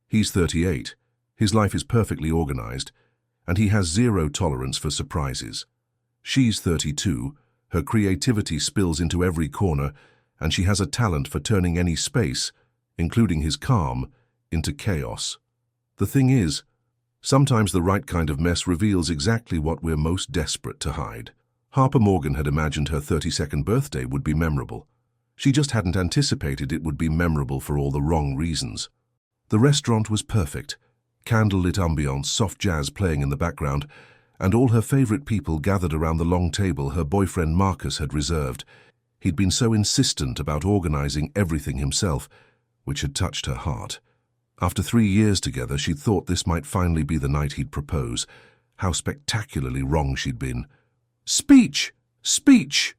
He's 38. His life is perfectly organized, and he has zero tolerance for surprises. She's 32. Her creativity spills into every corner, and she has a talent for turning any space, including his calm, into chaos. The thing is, sometimes the right kind of mess reveals exactly what we're most desperate to hide. Harper Morgan had imagined her 32nd birthday would be memorable. She just hadn't anticipated it would be memorable for all the wrong reasons. The restaurant was perfect. Candlelit ambiance, soft jazz playing in the background, and all her favorite people gathered around the long table her boyfriend Marcus had reserved. He'd been so insistent about organizing everything himself, which had touched her heart. After 3 years together, she'd thought this might finally be the night he'd propose. How spectacularly wrong she'd been. "Speech! Speech!"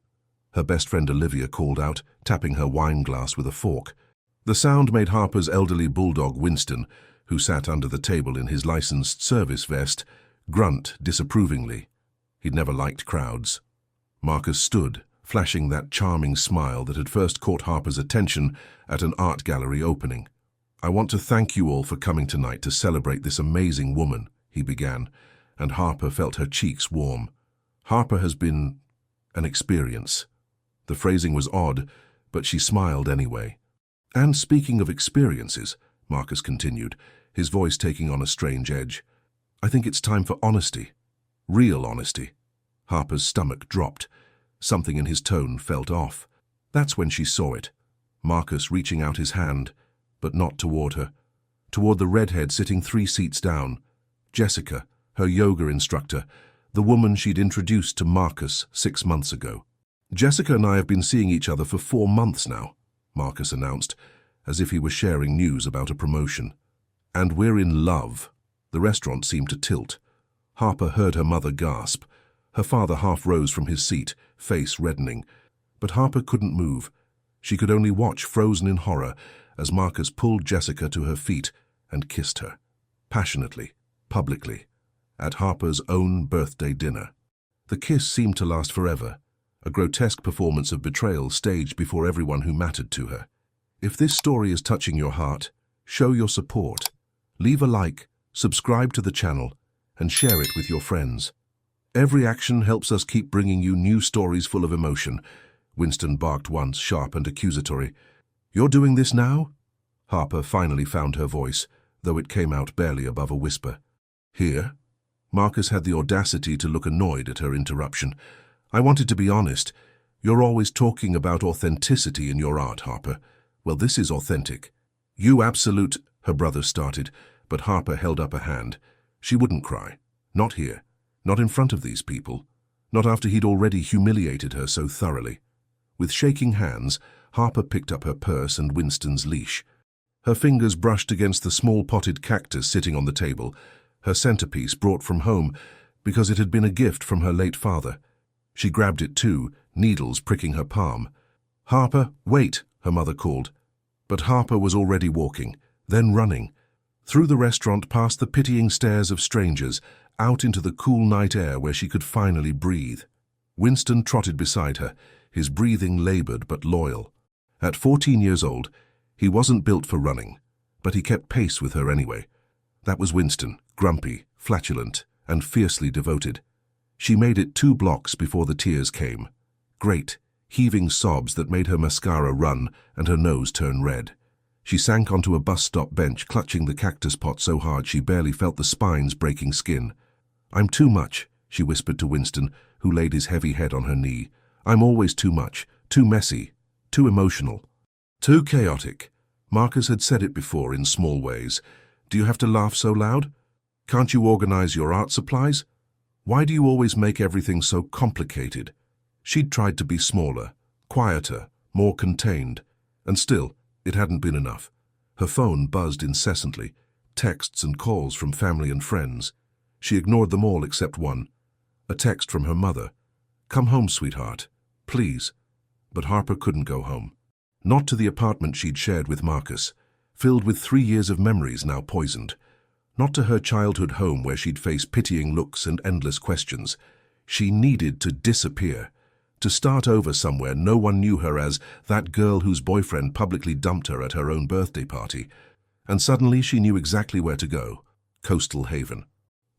her best friend Olivia called out, tapping her wine glass with a fork. The sound made Harper's elderly bulldog Winston, who sat under the table in his licensed service vest, grunt disapprovingly. He'd never liked crowds. Marcus stood, flashing that charming smile that had first caught Harper's attention at an art gallery opening. "I want to thank you all for coming tonight to celebrate this amazing woman," he began, and Harper felt her cheeks warm. Harper has been an experience. The phrasing was odd, but she smiled anyway. "And speaking of experiences," Marcus continued, his voice taking on a strange edge, "I think it's time for honesty. Real honesty." Harper's stomach dropped. Something in his tone felt off. That's when she saw it. Marcus reaching out his hand, but not toward her. Toward the redhead sitting 3 seats down. Jessica, her yoga instructor, the woman she'd introduced to Marcus 6 months ago. "Jessica and I have been seeing each other for 4 months now," Marcus announced, as if he were sharing news about a promotion. "And we're in love." The restaurant seemed to tilt. Harper heard her mother gasp. Her father half rose from his seat, face reddening. But Harper couldn't move. She could only watch, frozen in horror, as Marcus pulled Jessica to her feet and kissed her. Passionately, publicly, at Harper's own birthday dinner. The kiss seemed to last forever, a grotesque performance of betrayal staged before everyone who mattered to her. If this story is touching your heart, show your support. Leave a like, subscribe to the channel, and share it with your friends. Every action helps us keep bringing you new stories full of emotion. Winston barked once, sharp and accusatory. "You're doing this now?" Harper finally found her voice, though it came out barely above a whisper. "Here?" Marcus had the audacity to look annoyed at her interruption. "I wanted to be honest. You're always talking about authenticity in your art, Harper. Well, this is authentic." "You absolute—" her brother started, but Harper held up a hand. She wouldn't cry. Not here. Not in front of these people. Not after he'd already humiliated her so thoroughly. With shaking hands, Harper picked up her purse and Winston's leash. Her fingers brushed against the small potted cactus sitting on the table, her centerpiece brought from home because it had been a gift from her late father. She grabbed it too, needles pricking her palm. "Harper, wait," her mother called. But Harper was already walking, then running. Through the restaurant, past the pitying stares of strangers, out into the cool night air where she could finally breathe. Winston trotted beside her, his breathing labored but loyal. At 14 years old, he wasn't built for running, but he kept pace with her anyway. That was Winston, grumpy, flatulent, and fiercely devoted. She made it 2 blocks before the tears came. Great, heaving sobs that made her mascara run and her nose turn red. She sank onto a bus stop bench, clutching the cactus pot so hard she barely felt the spines breaking skin. "I'm too much," she whispered to Winston, who laid his heavy head on her knee. "I'm always too much, too messy, too emotional, too chaotic." Marcus had said it before in small ways. "Do you have to laugh so loud? Can't you organize your art supplies? Why do you always make everything so complicated?" She'd tried to be smaller, quieter, more contained, and still, it hadn't been enough. Her phone buzzed incessantly, texts and calls from family and friends. She ignored them all except one, a text from her mother. "Come home, sweetheart, please." But Harper couldn't go home. Not to the apartment she'd shared with Marcus, filled with 3 years of memories now poisoned. Not to her childhood home where she'd face pitying looks and endless questions. She needed to disappear, to start over somewhere no one knew her as, that girl whose boyfriend publicly dumped her at her own birthday party. And suddenly she knew exactly where to go: Coastal Haven.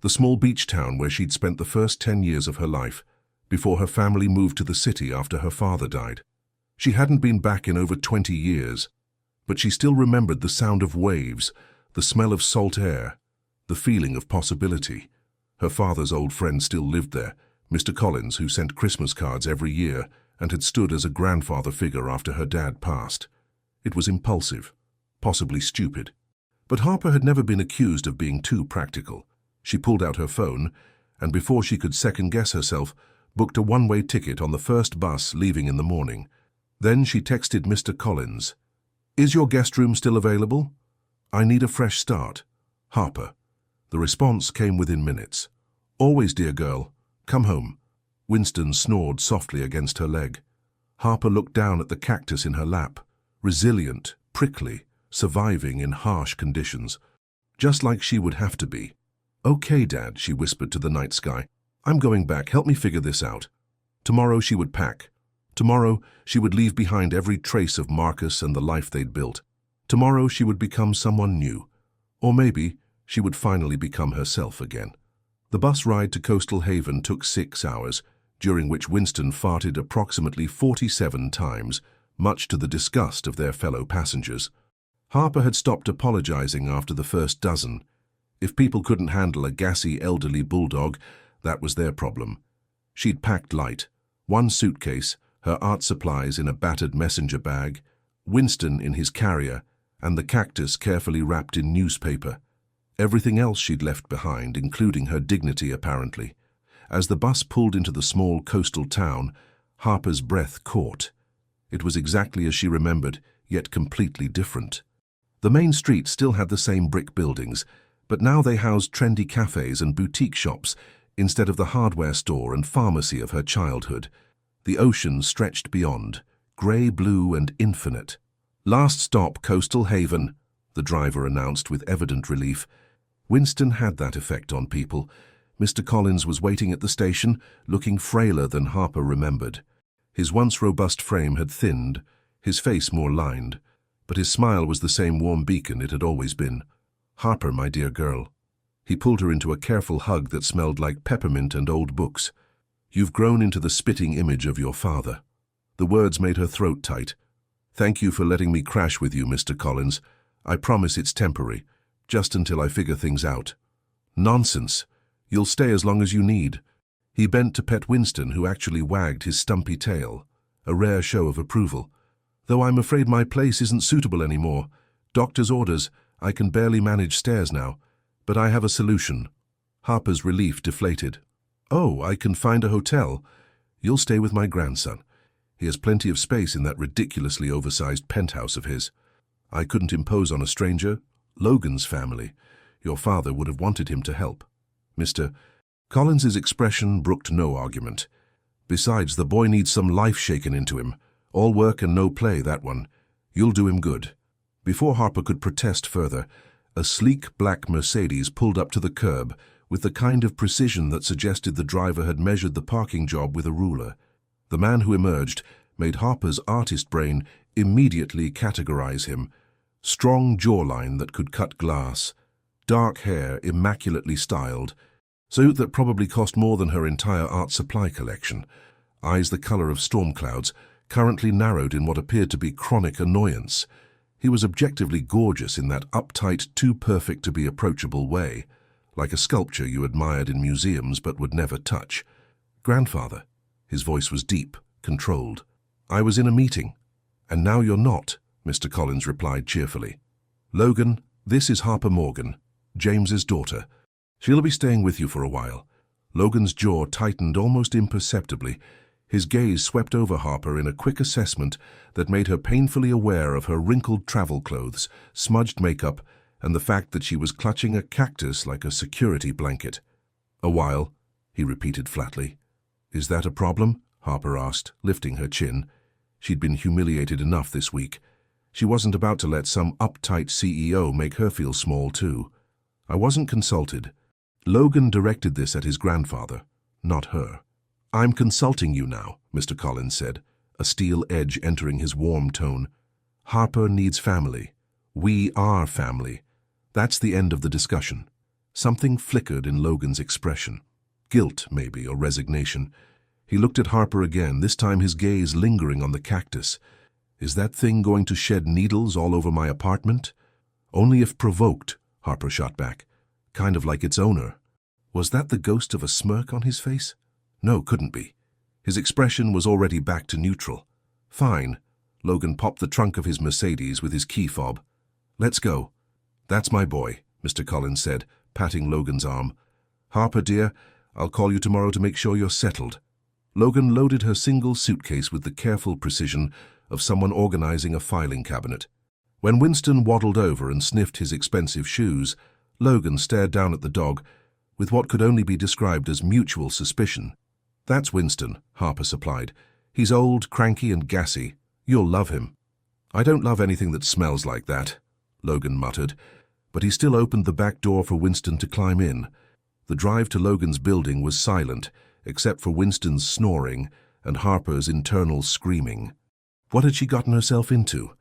The small beach town where she'd spent the first 10 years of her life, before her family moved to the city after her father died. She hadn't been back in over 20 years, but she still remembered the sound of waves, the smell of salt air, the feeling of possibility. Her father's old friend still lived there, Mr. Collins, who sent Christmas cards every year and had stood as a grandfather figure after her dad passed. It was impulsive, possibly stupid. But Harper had never been accused of being too practical. She pulled out her phone, and before she could second-guess herself, booked a one-way ticket on the first bus leaving in the morning. Then she texted Mr. Collins. "Is your guest room still available? I need a fresh start. Harper." The response came within minutes. "Always, dear girl. Come home." Winston snored softly against her leg. Harper looked down at the cactus in her lap, resilient, prickly, surviving in harsh conditions, just like she would have to be. "Okay, Dad," she whispered to the night sky. "I'm going back. Help me figure this out." Tomorrow she would pack. Tomorrow she would leave behind every trace of Marcus and the life they'd built. Tomorrow she would become someone new. Or maybe she would finally become herself again. The bus ride to Coastal Haven took 6 hours, during which Winston farted approximately 47 times, much to the disgust of their fellow passengers. Harper had stopped apologizing after the first dozen. If people couldn't handle a gassy elderly bulldog, that was their problem. She'd packed light: one suitcase, her art supplies in a battered messenger bag, Winston in his carrier, and the cactus carefully wrapped in newspaper. Everything else she'd left behind, including her dignity apparently. As the bus pulled into the small coastal town, Harper's breath caught. It was exactly as she remembered, yet completely different. The main street still had the same brick buildings, but now they housed trendy cafes and boutique shops instead of the hardware store and pharmacy of her childhood. The ocean stretched beyond, grey-blue and infinite. "Last stop, Coastal Haven," the driver announced with evident relief. Winston had that effect on people. Mr. Collins was waiting at the station, looking frailer than Harper remembered. His once robust frame had thinned, his face more lined, but his smile was the same warm beacon it had always been. "Harper, my dear girl." He pulled her into a careful hug that smelled like peppermint and old books. "You've grown into the spitting image of your father." The words made her throat tight. "Thank you for letting me crash with you, Mr. Collins. I promise it's temporary, just until I figure things out." "Nonsense. You'll stay as long as you need." He bent to pet Winston, who actually wagged his stumpy tail, a rare show of approval. "Though I'm afraid my place isn't suitable anymore. Doctor's orders. I can barely manage stairs now. But I have a solution." Harper's relief deflated. "Oh, I can find a hotel. You'll stay with my grandson. He has plenty of space in that ridiculously oversized penthouse of his." "I couldn't impose on a stranger. Logan's family. Your father would have wanted him to help." Mr. Collins's expression brooked no argument. "Besides, the boy needs some life shaken into him. All work and no play, that one. You'll do him good." Before Harper could protest further, a sleek black Mercedes pulled up to the curb with the kind of precision that suggested the driver had measured the parking job with a ruler. The man who emerged made Harper's artist brain immediately categorize him. Strong jawline that could cut glass, dark hair immaculately styled, suit that probably cost more than her entire art supply collection, eyes the color of storm clouds, currently narrowed in what appeared to be chronic annoyance. He was objectively gorgeous in that uptight, too perfect to be approachable way, like a sculpture you admired in museums but would never touch. "Grandfather," his voice was deep, controlled. "I was in a meeting." "And now you're not," Mr. Collins replied cheerfully. "Logan, this is Harper Morgan, James's daughter. She'll be staying with you for a while." Logan's jaw tightened almost imperceptibly. His gaze swept over Harper in a quick assessment that made her painfully aware of her wrinkled travel clothes, smudged makeup, and the fact that she was clutching a cactus like a security blanket. "A while," he repeated flatly. "Is that a problem?" Harper asked, lifting her chin. She'd been humiliated enough this week. She wasn't about to let some uptight CEO make her feel small too. "I wasn't consulted." Logan directed this at his grandfather, not her. "I'm consulting you now," Mr. Collins said, a steel edge entering his warm tone. "Harper needs family. We are family. That's the end of the discussion. Something flickered in Logan's expression. Guilt, maybe, or resignation. He looked at Harper again, this time his gaze lingering on the cactus. Is that thing going to shed needles all over my apartment? Only if provoked, Harper shot back. Kind of like its owner. Was that the ghost of a smirk on his face? No, couldn't be. His expression was already back to neutral. Fine. Logan popped the trunk of his Mercedes with his key fob. Let's go. That's my boy, Mr. Collins said, patting Logan's arm. Harper, dear, I'll call you tomorrow to make sure you're settled. Logan loaded her single suitcase with the careful precision of someone organizing a filing cabinet. When Winston waddled over and sniffed his expensive shoes, Logan stared down at the dog with what could only be described as mutual suspicion. That's Winston, Harper supplied. He's old, cranky, and gassy. You'll love him. I don't love anything that smells like that, Logan muttered, but he still opened the back door for Winston to climb in. The drive to Logan's building was silent, except for Winston's snoring and Harper's internal screaming. What had she gotten herself into?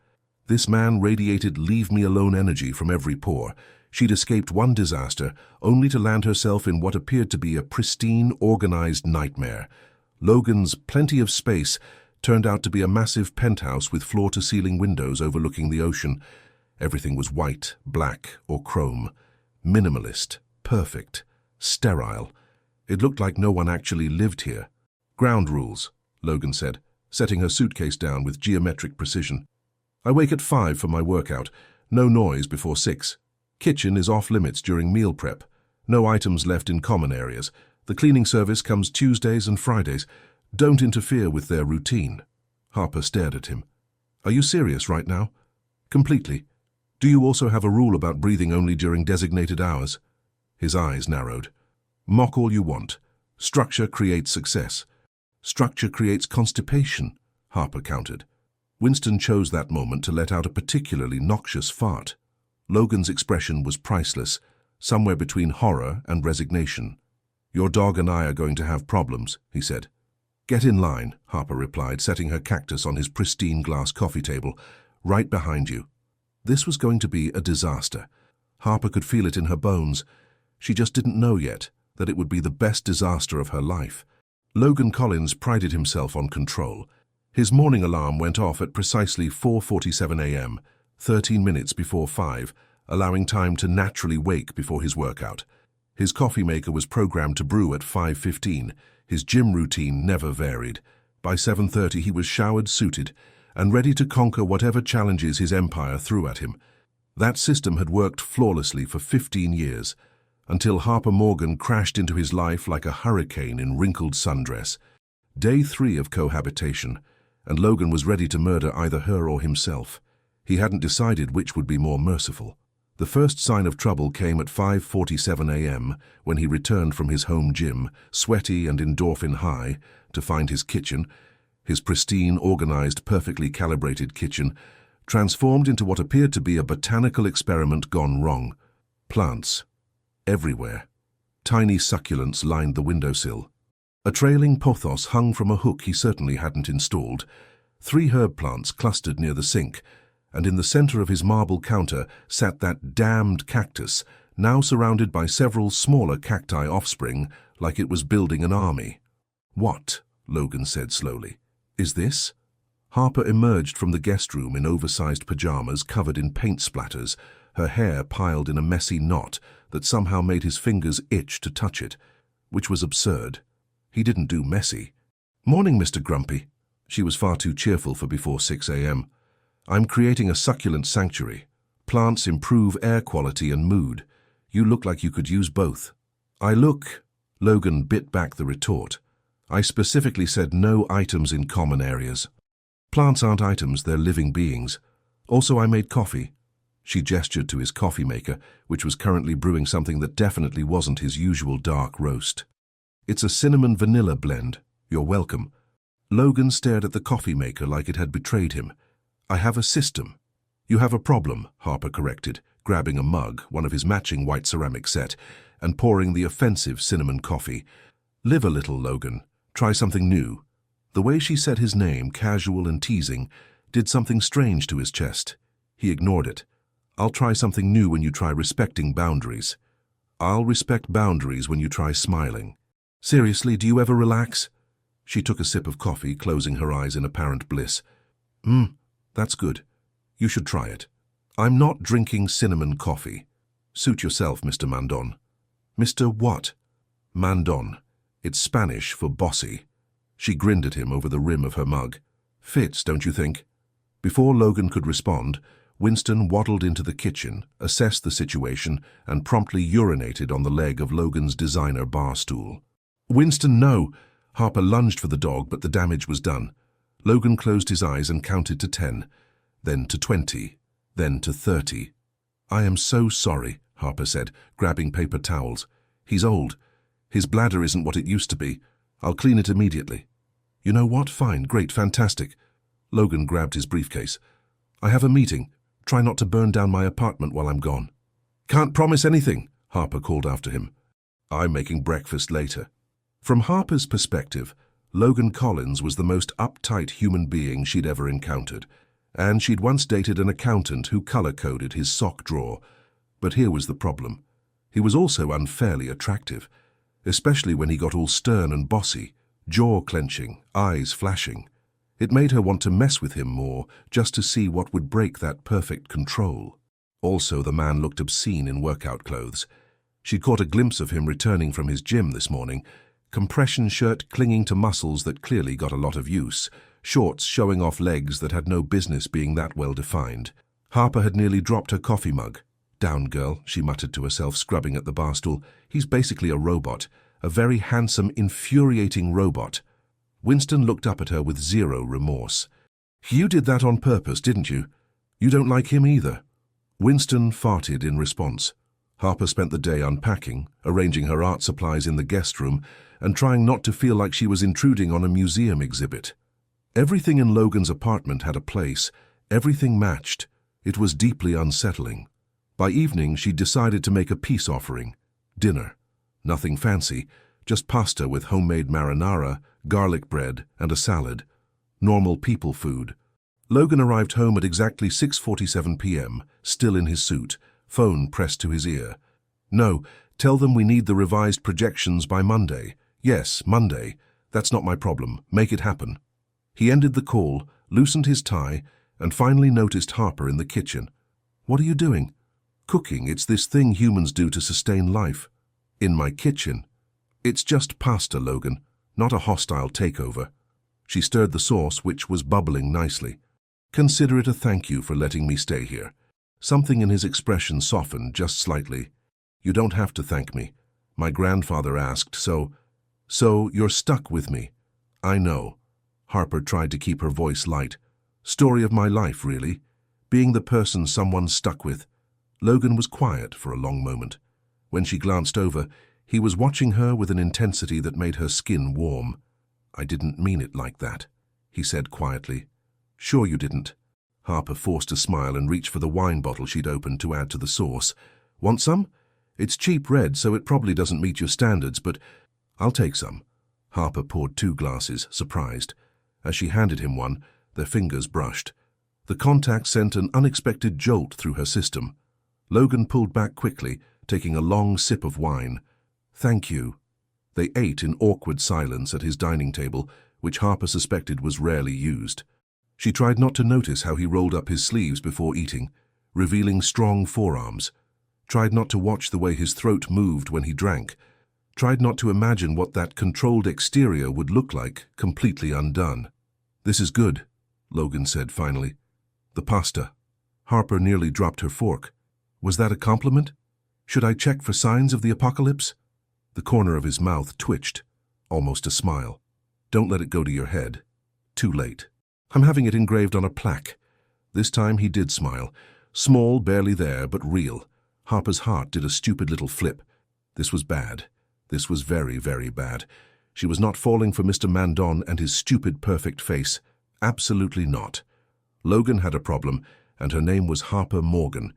This man radiated leave-me-alone energy from every pore. She'd escaped one disaster, only to land herself in what appeared to be a pristine, organized nightmare. Logan's plenty of space turned out to be a massive penthouse with floor-to-ceiling windows overlooking the ocean. Everything was white, black, or chrome. Minimalist, perfect, sterile. It looked like no one actually lived here. Ground rules, Logan said, setting her suitcase down with geometric precision. I wake at 5 for my workout. No noise before 6. Kitchen is off-limits during meal prep. No items left in common areas. The cleaning service comes Tuesdays and Fridays. Don't interfere with their routine. Harper stared at him. Are you serious right now? Completely. Do you also have a rule about breathing only during designated hours? His eyes narrowed. Mock all you want. Structure creates success. Structure creates constipation, Harper countered. Winston chose that moment to let out a particularly noxious fart. Logan's expression was priceless, somewhere between horror and resignation. Your dog and I are going to have problems, he said. Get in line, Harper replied, setting her cactus on his pristine glass coffee table, right behind you. This was going to be a disaster. Harper could feel it in her bones. She just didn't know yet that it would be the best disaster of her life. Logan Collins prided himself on control. His morning alarm went off at precisely 4:47 a.m., 13 minutes before 5, allowing time to naturally wake before his workout. His coffee maker was programmed to brew at 5:15. His gym routine never varied. By 7:30 he was showered, suited, and ready to conquer whatever challenges his empire threw at him. That system had worked flawlessly for 15 years, until Harper Morgan crashed into his life like a hurricane in wrinkled sundress. Day 3 of cohabitation, and Logan was ready to murder either her or himself. He hadn't decided which would be more merciful. The first sign of trouble came at 5:47 a.m. when he returned from his home gym, sweaty and endorphin high, to find his kitchen, his pristine, organized, perfectly calibrated kitchen, transformed into what appeared to be a botanical experiment gone wrong. Plants. Everywhere. Tiny succulents lined the windowsill. A trailing pothos hung from a hook he certainly hadn't installed. 3 herb plants clustered near the sink, and in the center of his marble counter sat that damned cactus, now surrounded by several smaller cacti offspring, like it was building an army. What? Logan said slowly. Is this? Harper emerged from the guest room in oversized pajamas covered in paint splatters, her hair piled in a messy knot that somehow made his fingers itch to touch it, which was absurd. He didn't do messy. Morning, Mr. Grumpy. She was far too cheerful for before 6 a.m. I'm creating a succulent sanctuary. Plants improve air quality and mood. You look like you could use both. I look. Logan bit back the retort. I specifically said no items in common areas. Plants aren't items, they're living beings. Also, I made coffee. She gestured to his coffee maker, which was currently brewing something that definitely wasn't his usual dark roast. It's a cinnamon vanilla blend. You're welcome. Logan stared at the coffee maker like it had betrayed him. I have a system. You have a problem, Harper corrected, grabbing a mug, one of his matching white ceramic set, and pouring the offensive cinnamon coffee. Live a little, Logan. Try something new. The way she said his name, casual and teasing, did something strange to his chest. He ignored it. I'll try something new when you try respecting boundaries. I'll respect boundaries when you try smiling. Seriously, do you ever relax? She took a sip of coffee, closing her eyes in apparent bliss. That's good. You should try it. I'm not drinking cinnamon coffee. Suit yourself, Mr. Mandon. Mr. what? Mandon. It's Spanish for bossy. She grinned at him over the rim of her mug. Fits, don't you think? Before Logan could respond, Winston waddled into the kitchen, assessed the situation, and promptly urinated on the leg of Logan's designer bar stool. Winston, no! Harper lunged for the dog, but the damage was done. Logan closed his eyes and counted to 10, then to 20, then to 30. I am so sorry, Harper said, grabbing paper towels. He's old. His bladder isn't what it used to be. I'll clean it immediately. You know what? Fine, great, fantastic. Logan grabbed his briefcase. I have a meeting. Try not to burn down my apartment while I'm gone. Can't promise anything, Harper called after him. I'm making breakfast later. From Harper's perspective, Logan Collins was the most uptight human being she'd ever encountered, and she'd once dated an accountant who color-coded his sock drawer. But here was the problem. He was also unfairly attractive, especially when he got all stern and bossy, jaw clenching, eyes flashing. It made her want to mess with him more, just to see what would break that perfect control. Also, the man looked obscene in workout clothes. She'd caught a glimpse of him returning from his gym this morning, compression shirt clinging to muscles that clearly got a lot of use, shorts showing off legs that had no business being that well defined. Harper had nearly dropped her coffee mug. Down, girl, she muttered to herself, scrubbing at the bar stool. He's basically a robot, a very handsome, infuriating robot. Winston looked up at her with zero remorse. You did that on purpose, didn't you? You don't like him either. Winston farted in response. Harper spent the day unpacking, arranging her art supplies in the guest room, and trying not to feel like she was intruding on a museum exhibit. Everything in Logan's apartment had a place. Everything matched. It was deeply unsettling. By evening, she decided to make a peace offering. Dinner. Nothing fancy, just pasta with homemade marinara, garlic bread, and a salad. Normal people food. Logan arrived home at exactly 6:47 p.m., still in his suit, phone pressed to his ear. No, tell them we need the revised projections by Monday. Yes, Monday. That's not my problem. Make it happen. He ended the call, loosened his tie, and finally noticed Harper in the kitchen. What are you doing? Cooking. It's this thing humans do to sustain life. In my kitchen. It's just pasta, Logan, not a hostile takeover. She stirred the sauce, which was bubbling nicely. Consider it a thank you for letting me stay here. Something in his expression softened just slightly. You don't have to thank me. My grandfather asked, so you're stuck with me. I know. Harper tried to keep her voice light. Story of my life, really. Being the person someone's stuck with. Logan was quiet for a long moment. When she glanced over, he was watching her with an intensity that made her skin warm. I didn't mean it like that, he said quietly. Sure you didn't. Harper forced a smile and reached for the wine bottle she'd opened to add to the sauce. Want some? It's cheap red, so it probably doesn't meet your standards, but I'll take some. Harper poured 2 glasses, surprised. As she handed him one, their fingers brushed. The contact sent an unexpected jolt through her system. Logan pulled back quickly, taking a long sip of wine. Thank you. They ate in awkward silence at his dining table, which Harper suspected was rarely used. She tried not to notice how he rolled up his sleeves before eating, revealing strong forearms. Tried not to watch the way his throat moved when he drank. Tried not to imagine what that controlled exterior would look like, completely undone. This is good, Logan said finally. The pasta. Harper nearly dropped her fork. Was that a compliment? Should I check for signs of the apocalypse? The corner of his mouth twitched, almost a smile. Don't let it go to your head. Too late. I'm having it engraved on a plaque. This time he did smile. Small, barely there, but real. Harper's heart did a stupid little flip. This was bad. This was very, very bad. She was not falling for Mr. Mandon and his stupid perfect face. Absolutely not. Logan had a problem, and her name was Harper Morgan.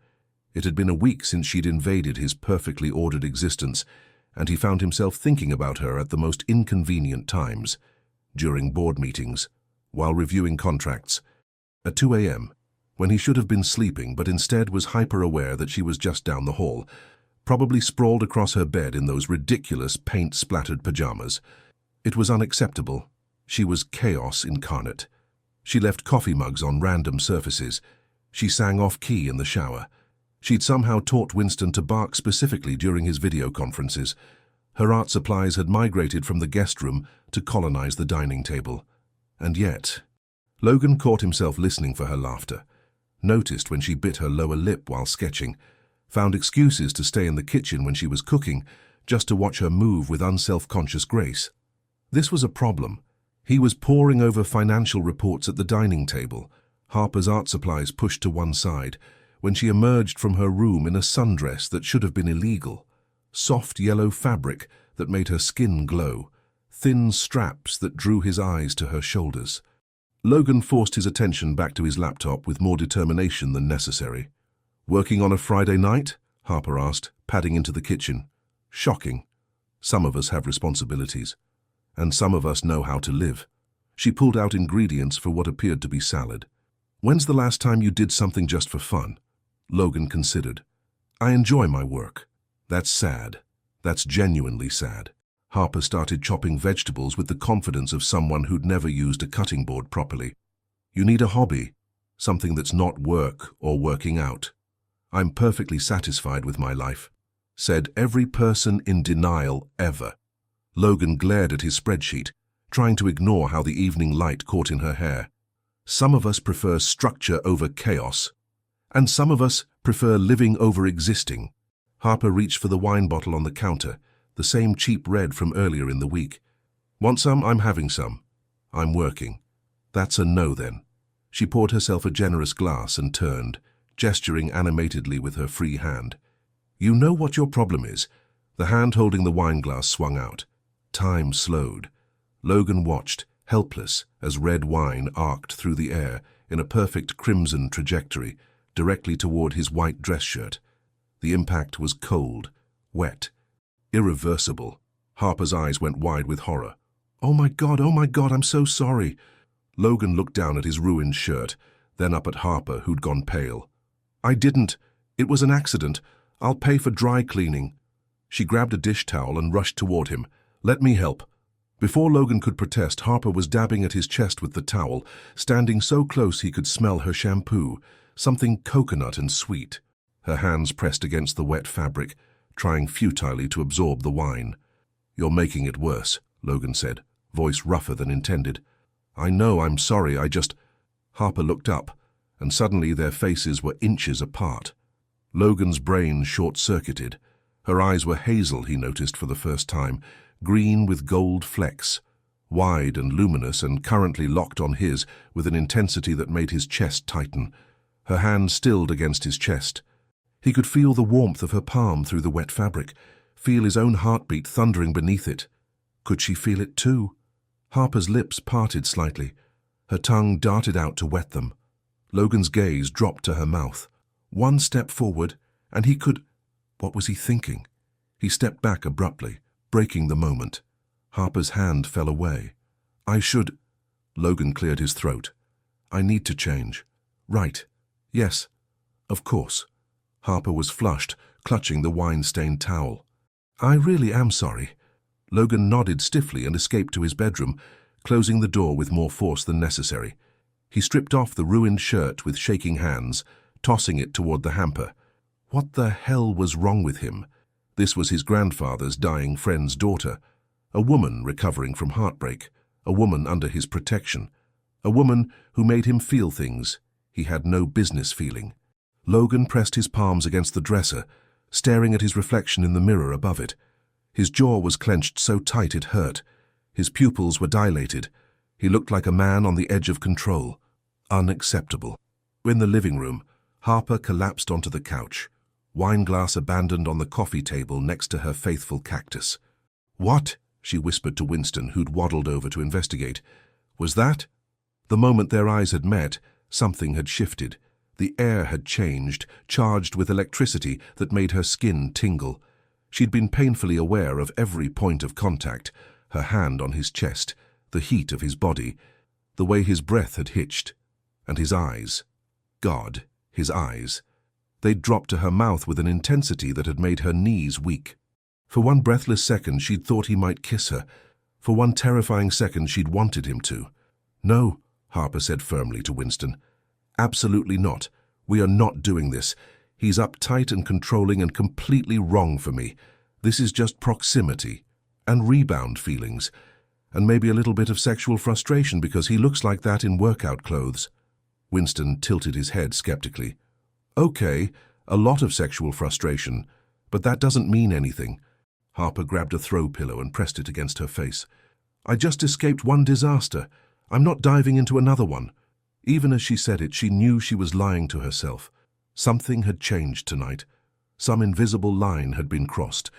It had been a week since she'd invaded his perfectly ordered existence, and he found himself thinking about her at the most inconvenient times. During board meetings, while reviewing contracts, at 2 a.m. when he should have been sleeping but instead was hyper-aware that she was just down the hall, probably sprawled across her bed in those ridiculous paint-splattered pajamas. It was unacceptable. She was chaos incarnate. She left coffee mugs on random surfaces. She sang off-key in the shower. She'd somehow taught Winston to bark specifically during his video conferences. Her art supplies had migrated from the guest room to colonize the dining table. And yet, Logan caught himself listening for her laughter, noticed when she bit her lower lip while sketching, found excuses to stay in the kitchen when she was cooking, just to watch her move with unself-conscious grace. This was a problem. He was poring over financial reports at the dining table, Harper's art supplies pushed to one side, when she emerged from her room in a sundress that should have been illegal. Soft yellow fabric that made her skin glow, thin straps that drew his eyes to her shoulders. Logan forced his attention back to his laptop with more determination than necessary. "Working on a Friday night?" Harper asked, padding into the kitchen. Shocking. Some of us have responsibilities, and some of us know how to live. She pulled out ingredients for what appeared to be salad. "When's the last time you did something just for fun?" Logan considered. "I enjoy my work." "That's sad. That's genuinely sad." Harper started chopping vegetables with the confidence of someone who'd never used a cutting board properly. "You need a hobby, something that's not work or working out." "I'm perfectly satisfied with my life," said every person in denial ever. Logan glared at his spreadsheet, trying to ignore how the evening light caught in her hair. "Some of us prefer structure over chaos, and some of us prefer living over existing." Harper reached for the wine bottle on the counter, the same cheap red from earlier in the week. "Want some? I'm having some." "I'm working." "That's a no then." She poured herself a generous glass and turned, gesturing animatedly with her free hand. "You know what your problem is." The hand holding the wine glass swung out. Time slowed. Logan watched, helpless, as red wine arced through the air in a perfect crimson trajectory, directly toward his white dress shirt. The impact was cold, wet, irreversible. Harper's eyes went wide with horror. Oh my God, I'm so sorry." Logan looked down at his ruined shirt, then up at Harper, who'd gone pale. "I didn't. It was an accident. I'll pay for dry cleaning." She grabbed a dish towel and rushed toward him. "Let me help." Before Logan could protest, Harper was dabbing at his chest with the towel, standing so close he could smell her shampoo, something coconut and sweet. Her hands pressed against the wet fabric, trying futilely to absorb the wine. "You're making it worse," Logan said, voice rougher than intended. "I know, I'm sorry, I just—" Harper looked up, and suddenly their faces were inches apart. Logan's brain short-circuited. Her eyes were hazel, he noticed for the first time, green with gold flecks, wide and luminous and currently locked on his with an intensity that made his chest tighten. Her hand stilled against his chest. He could feel the warmth of her palm through the wet fabric, feel his own heartbeat thundering beneath it. Could she feel it too? Harper's lips parted slightly. Her tongue darted out to wet them. Logan's gaze dropped to her mouth. One step forward, and he could— What was he thinking? He stepped back abruptly, breaking the moment. Harper's hand fell away. "I should—" Logan cleared his throat. "I need to change." "Right. Yes. Of course." Harper was flushed, clutching the wine-stained towel. "I really am sorry." Logan nodded stiffly and escaped to his bedroom, closing the door with more force than necessary. He stripped off the ruined shirt with shaking hands, tossing it toward the hamper. What the hell was wrong with him? This was his grandfather's dying friend's daughter, a woman recovering from heartbreak, a woman under his protection, a woman who made him feel things he had no business feeling. Logan pressed his palms against the dresser, staring at his reflection in the mirror above it. His jaw was clenched so tight it hurt. His pupils were dilated. He looked like a man on the edge of control. Unacceptable. In the living room, Harper collapsed onto the couch, wineglass abandoned on the coffee table next to her faithful cactus. "What?" she whispered to Winston, who'd waddled over to investigate. "Was that?" The moment their eyes had met, something had shifted. The air had changed, charged with electricity that made her skin tingle. She'd been painfully aware of every point of contact, her hand on his chest, the heat of his body, the way his breath had hitched, and his eyes. God, his eyes. They'd dropped to her mouth with an intensity that had made her knees weak. For one breathless second, she'd thought he might kiss her. For one terrifying second, she'd wanted him to. "No," Harper said firmly to Winston. "Absolutely not. We are not doing this. He's uptight and controlling and completely wrong for me. This is just proximity and rebound feelings, and maybe a little bit of sexual frustration because he looks like that in workout clothes." Winston tilted his head skeptically. "Okay, a lot of sexual frustration, but that doesn't mean anything." Harper grabbed a throw pillow and pressed it against her face. "I just escaped one disaster. I'm not diving into another one." Even as she said it, she knew she was lying to herself. Something had changed tonight. Some invisible line had been crossed,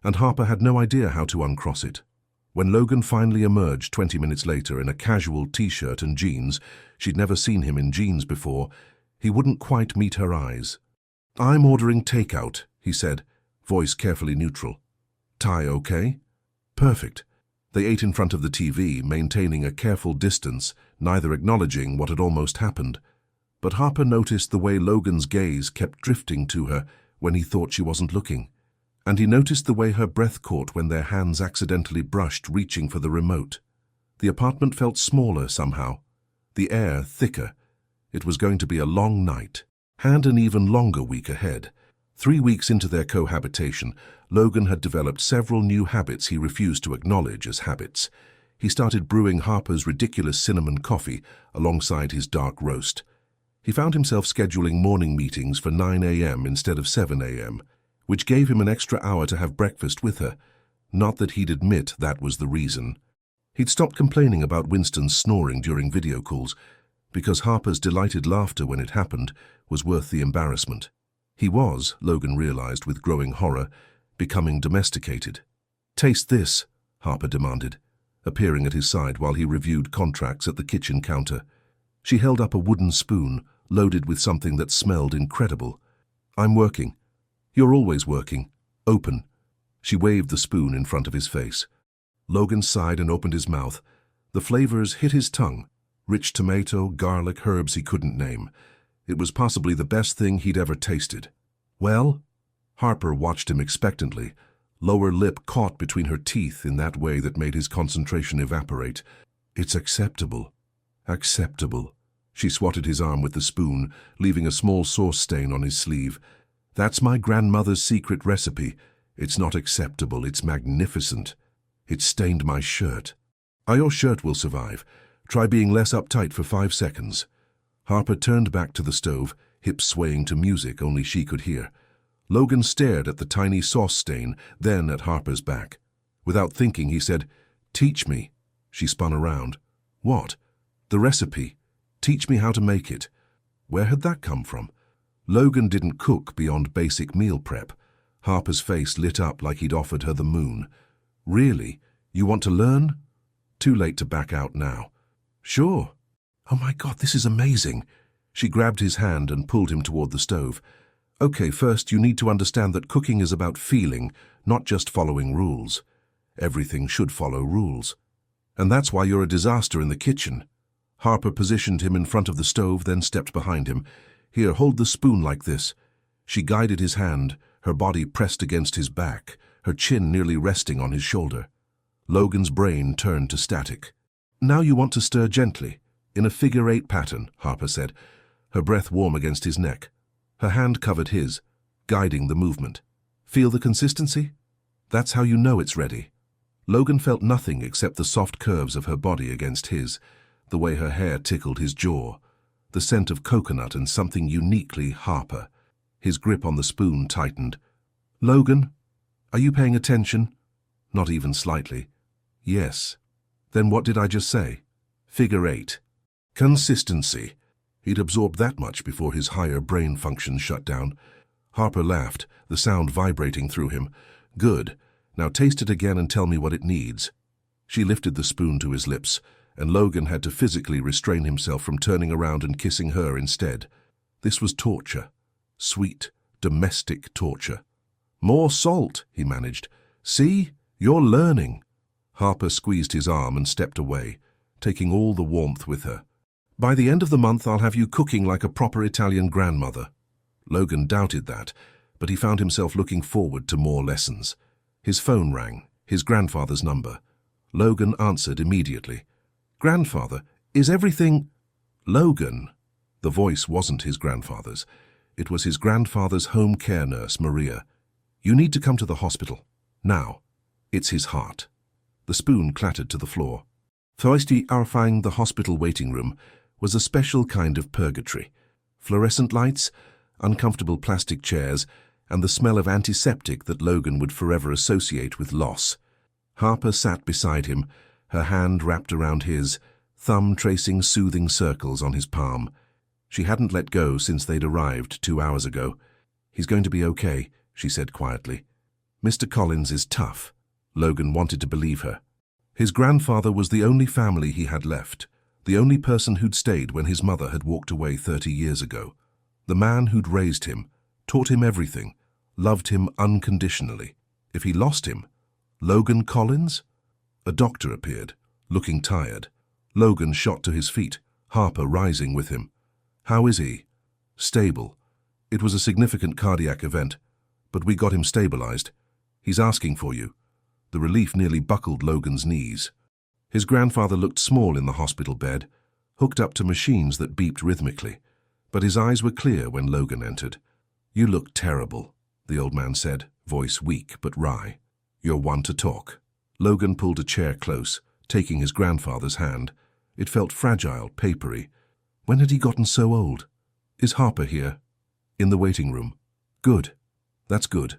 and Harper had no idea how to uncross it. When Logan finally emerged 20 minutes later in a casual t-shirt and jeans, she'd never seen him in jeans before, he wouldn't quite meet her eyes. "I'm ordering takeout," he said, voice carefully neutral. "Ty okay?" "Perfect." They ate in front of the TV, maintaining a careful distance, neither acknowledging what had almost happened. But Harper noticed the way Logan's gaze kept drifting to her when he thought she wasn't looking. And he noticed the way her breath caught when their hands accidentally brushed, reaching for the remote. The apartment felt smaller somehow, the air thicker. It was going to be a long night, and an even longer week ahead. 3 weeks into their cohabitation, Logan had developed several new habits he refused to acknowledge as habits. He started brewing Harper's ridiculous cinnamon coffee alongside his dark roast. He found himself scheduling morning meetings for 9 a.m. instead of 7 a.m., which gave him an extra hour to have breakfast with her. Not that he'd admit that was the reason. He'd stopped complaining about Winston's snoring during video calls, because Harper's delighted laughter when it happened was worth the embarrassment. He was, Logan realized with growing horror, becoming domesticated. "Taste this," Harper demanded, appearing at his side while he reviewed contracts at the kitchen counter. She held up a wooden spoon, loaded with something that smelled incredible. "I'm working." "You're always working. Open." She waved the spoon in front of his face. Logan sighed and opened his mouth. The flavors hit his tongue. Rich tomato, garlic, herbs he couldn't name. It was possibly the best thing he'd ever tasted. "Well?" Harper watched him expectantly, lower lip caught between her teeth in that way that made his concentration evaporate. "It's acceptable." "Acceptable." She swatted his arm with the spoon, leaving a small sauce stain on his sleeve. "That's my grandmother's secret recipe. It's not acceptable, it's magnificent. It stained my shirt." "Your shirt will survive. Try being less uptight for 5 seconds." Harper turned back to the stove, hips swaying to music only she could hear. Logan stared at the tiny sauce stain, then at Harper's back. Without thinking, he said, "Teach me." She spun around. "What?" "The recipe. Teach me how to make it." Where had that come from? Logan didn't cook beyond basic meal prep. Harper's face lit up like he'd offered her the moon. "Really? You want to learn?" Too late to back out now. "Sure." "Oh my God, this is amazing." She grabbed his hand and pulled him toward the stove. "Okay, first you need to understand that cooking is about feeling, not just following rules. Everything should follow rules. And that's why you're a disaster in the kitchen." Harper positioned him in front of the stove, then stepped behind him. "Here, hold the spoon like this." She guided his hand, her body pressed against his back, her chin nearly resting on his shoulder. Logan's brain turned to static. "Now you want to stir gently, in a figure-8 pattern," Harper said, her breath warm against his neck. Her hand covered his, guiding the movement. "Feel the consistency? That's how you know it's ready." Logan felt nothing except the soft curves of her body against his, the way her hair tickled his jaw, the scent of coconut and something uniquely Harper. His grip on the spoon tightened. "Logan, are you paying attention?" Not even slightly. "Yes." "Then what did I just say?" Figure-8. Consistency. He'd absorbed that much before his higher brain functions shut down. Harper laughed, the sound vibrating through him. "Good. Now taste it again and tell me what it needs." She lifted the spoon to his lips, and Logan had to physically restrain himself from turning around and kissing her instead. This was torture. Sweet, domestic torture. "More salt," he managed. "See? You're learning." Harper squeezed his arm and stepped away, taking all the warmth with her. By the end of the month, I'll have you cooking like a proper Italian grandmother. Logan doubted that, but he found himself looking forward to more lessons. His phone rang, his grandfather's number. Logan answered immediately. "Grandfather, is everything—" "Logan." The voice wasn't his grandfather's. It was his grandfather's home care nurse, Maria. "You need to come to the hospital. Now. It's his heart." The spoon clattered to the floor. Feisty Arfang, the hospital waiting room, was a special kind of purgatory. Fluorescent lights, uncomfortable plastic chairs, and the smell of antiseptic that Logan would forever associate with loss. Harper sat beside him, her hand wrapped around his, thumb tracing soothing circles on his palm. She hadn't let go since they'd arrived 2 hours ago. "He's going to be okay," she said quietly. "Mr. Collins is tough." Logan wanted to believe her. His grandfather was the only family he had left, the only person who'd stayed when his mother had walked away 30 years ago. The man who'd raised him, taught him everything, loved him unconditionally. If he lost him, Logan Collins? A doctor appeared, looking tired. Logan shot to his feet, Harper rising with him. "How is he?" "Stable. It was a significant cardiac event, but we got him stabilized. He's asking for you." The relief nearly buckled Logan's knees. His grandfather looked small in the hospital bed, hooked up to machines that beeped rhythmically, but his eyes were clear when Logan entered. "You look terrible," the old man said, voice weak but wry. "You're one to talk." Logan pulled a chair close, taking his grandfather's hand. It felt fragile, papery. When had he gotten so old? "Is Harper here?" "In the waiting room." "Good. That's good."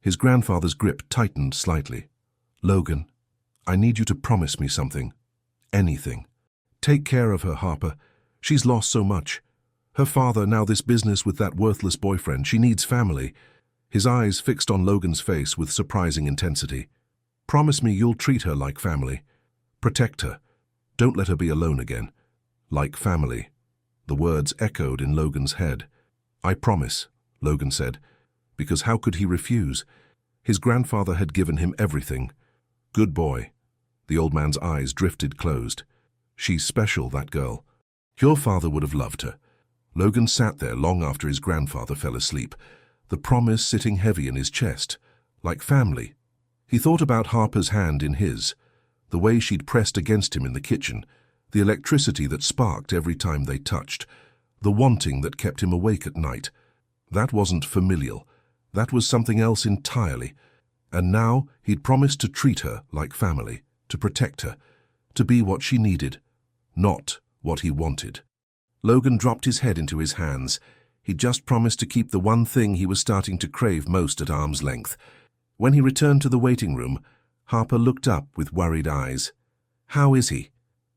His grandfather's grip tightened slightly. "Logan, I need you to promise me something. Anything. Take care of her, Harper. She's lost so much. Her father, now this business with that worthless boyfriend. She needs family." His eyes fixed on Logan's face with surprising intensity. "Promise me you'll treat her like family. Protect her. Don't let her be alone again. Like family." The words echoed in Logan's head. "I promise," Logan said, because how could he refuse? His grandfather had given him everything. "Good boy." The old man's eyes drifted closed. "She's special, that girl. Your father would have loved her." Logan sat there long after his grandfather fell asleep, the promise sitting heavy in his chest, like family. He thought about Harper's hand in his, the way she'd pressed against him in the kitchen, the electricity that sparked every time they touched, the wanting that kept him awake at night. That wasn't familial. That was something else entirely. And now he'd promised to treat her like family, to protect her, to be what she needed, not what he wanted. Logan dropped his head into his hands. He'd just promised to keep the one thing he was starting to crave most at arm's length. When he returned to the waiting room, Harper looked up with worried eyes. "How is he?"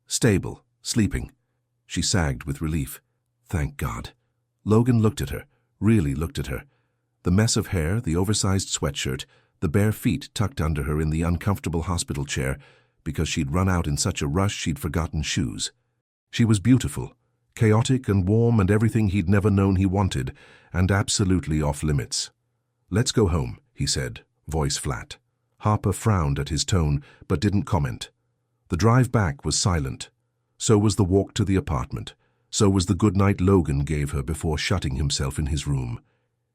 "Stable, sleeping." She sagged with relief. "Thank God." Logan looked at her, really looked at her. The mess of hair, the oversized sweatshirt, the bare feet tucked under her in the uncomfortable hospital chair because she'd run out in such a rush she'd forgotten shoes. She was beautiful, chaotic and warm and everything he'd never known he wanted, and absolutely off limits. "Let's go home," he said, voice flat. Harper frowned at his tone, but didn't comment. The drive back was silent. So was the walk to the apartment. So was the goodnight Logan gave her before shutting himself in his room.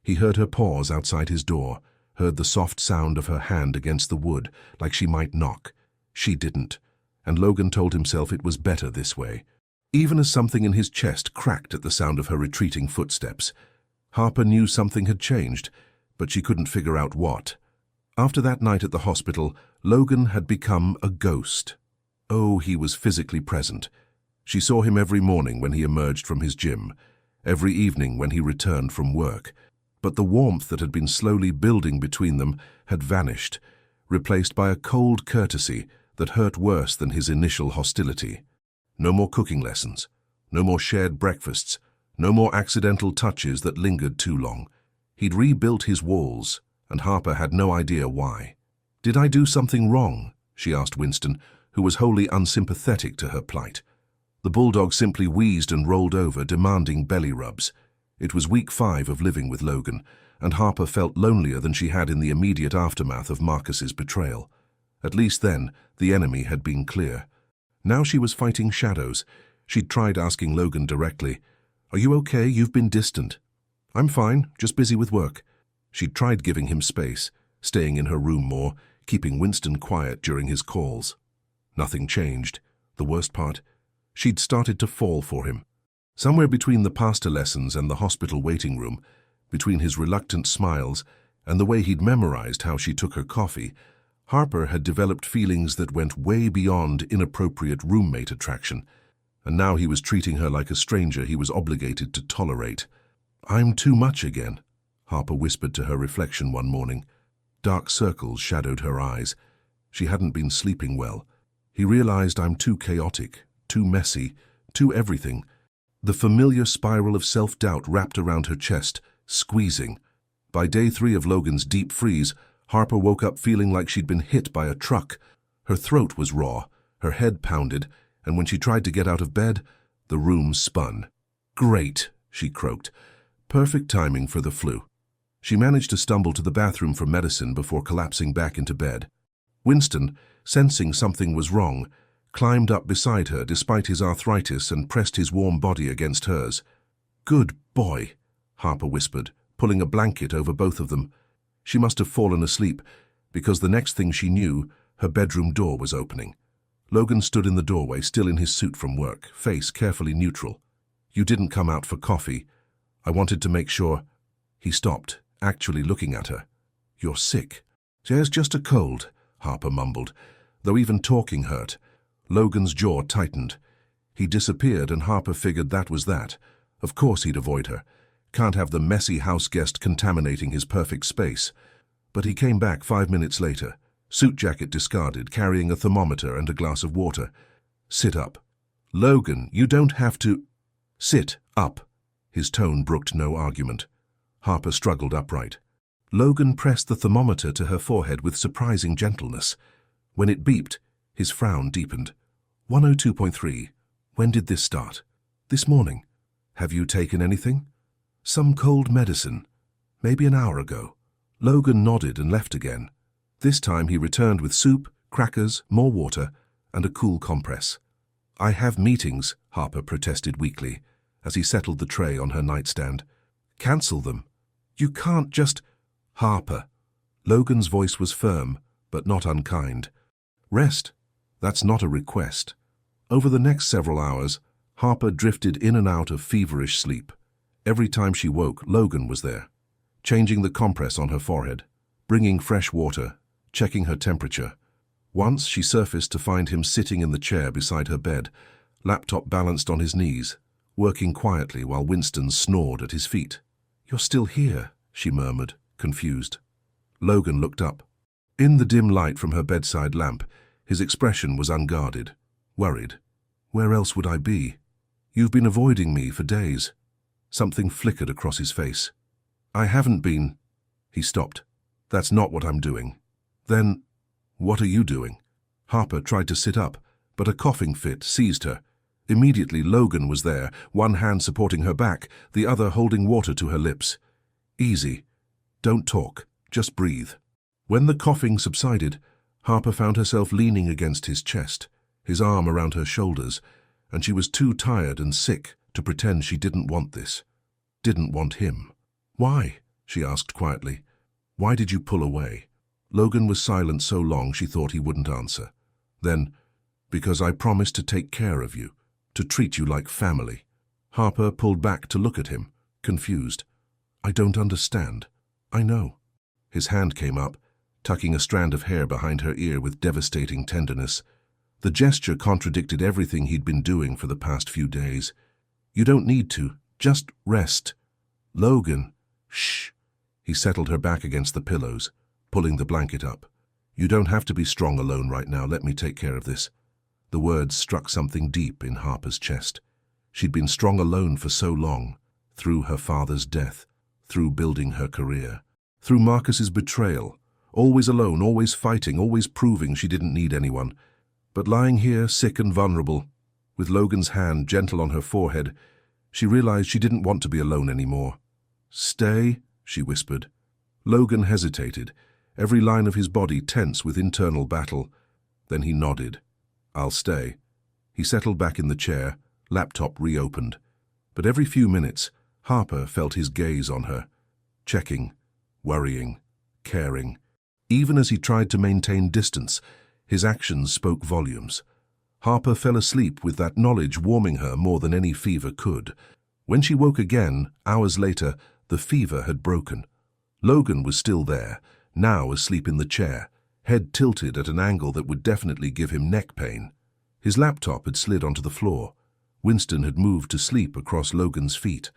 He heard her pause outside his door, heard the soft sound of her hand against the wood, like she might knock. She didn't, and Logan told himself it was better this way. Even as something in his chest cracked at the sound of her retreating footsteps. Harper knew something had changed, but she couldn't figure out what. After that night at the hospital, Logan had become a ghost. Oh, he was physically present. She saw him every morning when he emerged from his gym, every evening when he returned from work. But the warmth that had been slowly building between them had vanished, replaced by a cold courtesy that hurt worse than his initial hostility. No more cooking lessons, no more shared breakfasts, no more accidental touches that lingered too long. He'd rebuilt his walls, and Harper had no idea why. "Did I do something wrong?" she asked Winston, who was wholly unsympathetic to her plight. The bulldog simply wheezed and rolled over, demanding belly rubs. It was week 5 of living with Logan, and Harper felt lonelier than she had in the immediate aftermath of Marcus's betrayal. At least then, the enemy had been clear. Now she was fighting shadows. She'd tried asking Logan directly, "Are you okay? You've been distant." "I'm fine, just busy with work." She'd tried giving him space, staying in her room more, keeping Winston quiet during his calls. Nothing changed. The worst part, she'd started to fall for him. Somewhere between the pasta lessons and the hospital waiting room, between his reluctant smiles and the way he'd memorized how she took her coffee, Harper had developed feelings that went way beyond inappropriate roommate attraction, and now he was treating her like a stranger he was obligated to tolerate. "I'm too much again," Harper whispered to her reflection one morning. Dark circles shadowed her eyes. She hadn't been sleeping well. He realized, "I'm too chaotic, too messy, too everything." The familiar spiral of self-doubt wrapped around her chest, squeezing. By day 3 of Logan's deep freeze, Harper woke up feeling like she'd been hit by a truck. Her throat was raw, her head pounded, and when she tried to get out of bed, the room spun. "Great," she croaked. Perfect timing for the flu. She managed to stumble to the bathroom for medicine before collapsing back into bed. Winston, sensing something was wrong, climbed up beside her despite his arthritis and pressed his warm body against hers. "Good boy," Harper whispered, pulling a blanket over both of them. She must have fallen asleep, because the next thing she knew, her bedroom door was opening. Logan stood in the doorway, still in his suit from work, face carefully neutral. "You didn't come out for coffee. I wanted to make sure." He stopped, actually looking at her. "You're sick." "There's just a cold," Harper mumbled, though even talking hurt. Logan's jaw tightened. He disappeared and Harper figured that was that. Of course he'd avoid her. Can't have the messy house guest contaminating his perfect space. But he came back 5 minutes later, suit jacket discarded, carrying a thermometer and a glass of water. "Sit up." "Logan, you don't have to." "Sit up." His tone brooked no argument. Harper struggled upright. Logan pressed the thermometer to her forehead with surprising gentleness. When it beeped, his frown deepened. 102.3. "When did this start?" "This morning." "Have you taken anything?" "Some cold medicine. Maybe an hour ago." Logan nodded and left again. This time he returned with soup, crackers, more water, and a cool compress. "I have meetings," Harper protested weakly, as he settled the tray on her nightstand. "Cancel them." "You can't just—" "Harper." Logan's voice was firm, but not unkind. "Rest. That's not a request." Over the next several hours, Harper drifted in and out of feverish sleep. Every time she woke, Logan was there, changing the compress on her forehead, bringing fresh water, checking her temperature. Once she surfaced to find him sitting in the chair beside her bed, laptop balanced on his knees, working quietly while Winston snored at his feet. "You're still here," she murmured, confused. Logan looked up. In the dim light from her bedside lamp, his expression was unguarded, worried. "Where else would I be? You've been avoiding me for days." Something flickered across his face. "I haven't been." He stopped. "That's not what I'm doing." "Then, what are you doing?" Harper tried to sit up, but a coughing fit seized her. Immediately Logan was there, one hand supporting her back, the other holding water to her lips. "Easy. Don't talk. Just breathe." When the coughing subsided, Harper found herself leaning against his chest, his arm around her shoulders, and she was too tired and sick to pretend she didn't want this, didn't want him. "Why?" she asked quietly. "Why did you pull away?" Logan was silent so long she thought he wouldn't answer. Then, "Because I promised to take care of you, to treat you like family." Harper pulled back to look at him, confused. "I don't understand." "I know." His hand came up, tucking a strand of hair behind her ear with devastating tenderness. The gesture contradicted everything he'd been doing for the past few days. "You don't need to. Just rest." "Logan." "Shh." He settled her back against the pillows, pulling the blanket up. "You don't have to be strong alone right now. Let me take care of this." The words struck something deep in Harper's chest. She'd been strong alone for so long, through her father's death, through building her career, through Marcus's betrayal, always alone, always fighting, always proving she didn't need anyone. But lying here, sick and vulnerable, with Logan's hand gentle on her forehead, she realized she didn't want to be alone anymore. "Stay," she whispered. Logan hesitated, every line of his body tense with internal battle. Then he nodded. "I'll stay." He settled back in the chair, Laptop reopened. But every few minutes, Harper felt his gaze on her, checking, worrying, caring. Even as he tried to maintain distance, his actions spoke volumes. Harper fell asleep with that knowledge warming her more than any fever could. When she woke again, hours later, the fever had broken. Logan was still there, now asleep in the chair, head tilted at an angle that would definitely give him neck pain. His laptop had slid onto the floor. Winston had moved to sleep across Logan's feet.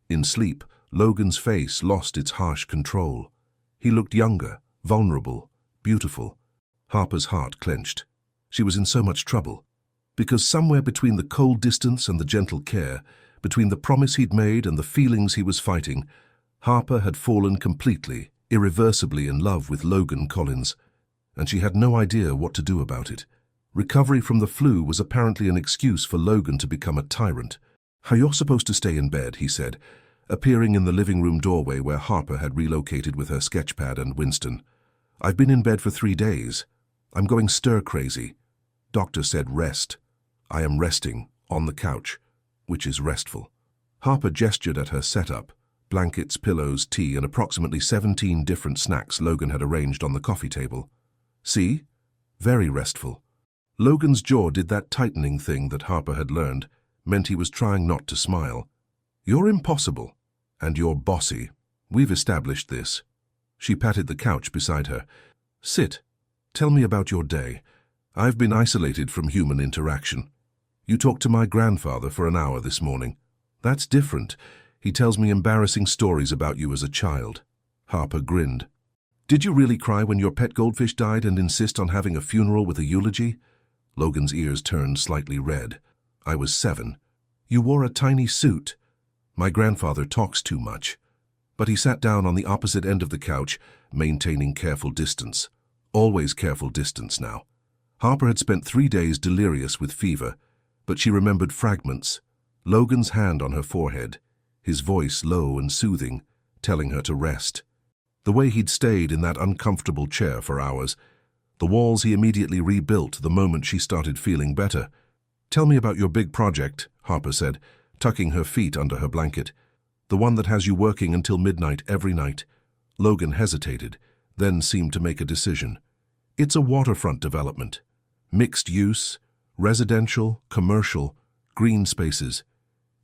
In sleep, Logan's face lost its harsh control. He looked younger, vulnerable, beautiful. Harper's heart clenched. She was in so much trouble. Because somewhere between the cold distance and the gentle care, between the promise he'd made and the feelings he was fighting, Harper had fallen completely, irreversibly in love with Logan Collins, and she had no idea what to do about it. Recovery from the flu was apparently an excuse for Logan to become a tyrant. "You're supposed to stay in bed," he said, appearing in the living room doorway where Harper had relocated with her sketchpad and Winston. "I've been in bed for 3 days. I'm going stir-crazy." Doctor said rest. "I am resting, on the couch," which is restful. Harper gestured at her setup, blankets, pillows, tea, and approximately 17 different snacks Logan had arranged on the coffee table. "See? Very restful." Logan's jaw did that tightening thing that Harper had learned, meant he was trying not to smile. "You're impossible. And you're bossy. We've established this." She patted the couch beside her. "Sit. Tell me about your day. I've been isolated from human interaction. You talked to my grandfather for an hour this morning. That's different. He tells me embarrassing stories about you as a child." Harper grinned. "Did you really cry when your pet goldfish died and insist on having a funeral with a eulogy?" Logan's ears turned slightly red. "I was 7. You wore a tiny suit. My grandfather talks too much." But he sat down on the opposite end of the couch, maintaining careful distance. Always careful distance now. Harper had spent 3 days delirious with fever, but she remembered fragments. Logan's hand on her forehead, his voice low and soothing, telling her to rest. The way he'd stayed in that uncomfortable chair for hours. The walls he immediately rebuilt the moment she started feeling better. "Tell me about your big project," Harper said, tucking her feet under her blanket. "The one that has you working until midnight every night." Logan hesitated, then seemed to make a decision. "It's a waterfront development. Mixed use, residential, commercial, green spaces.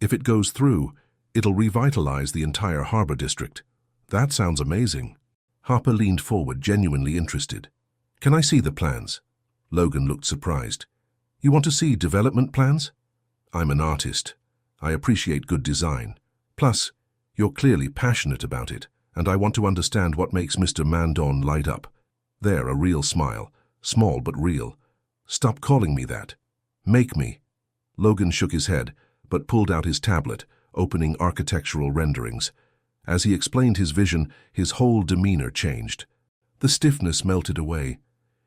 If it goes through, it'll revitalize the entire harbor district." "That sounds amazing." Harper leaned forward, genuinely interested. "Can I see the plans?" Logan looked surprised. "You want to see development plans?" "I'm an artist. I appreciate good design. Plus, you're clearly passionate about it, and I want to understand what makes Mr. Mandon light up." There, a real smile, small but real. "Stop calling me that. Make me." Logan shook his head, but pulled out his tablet, opening architectural renderings. As he explained his vision, his whole demeanor changed. The stiffness melted away.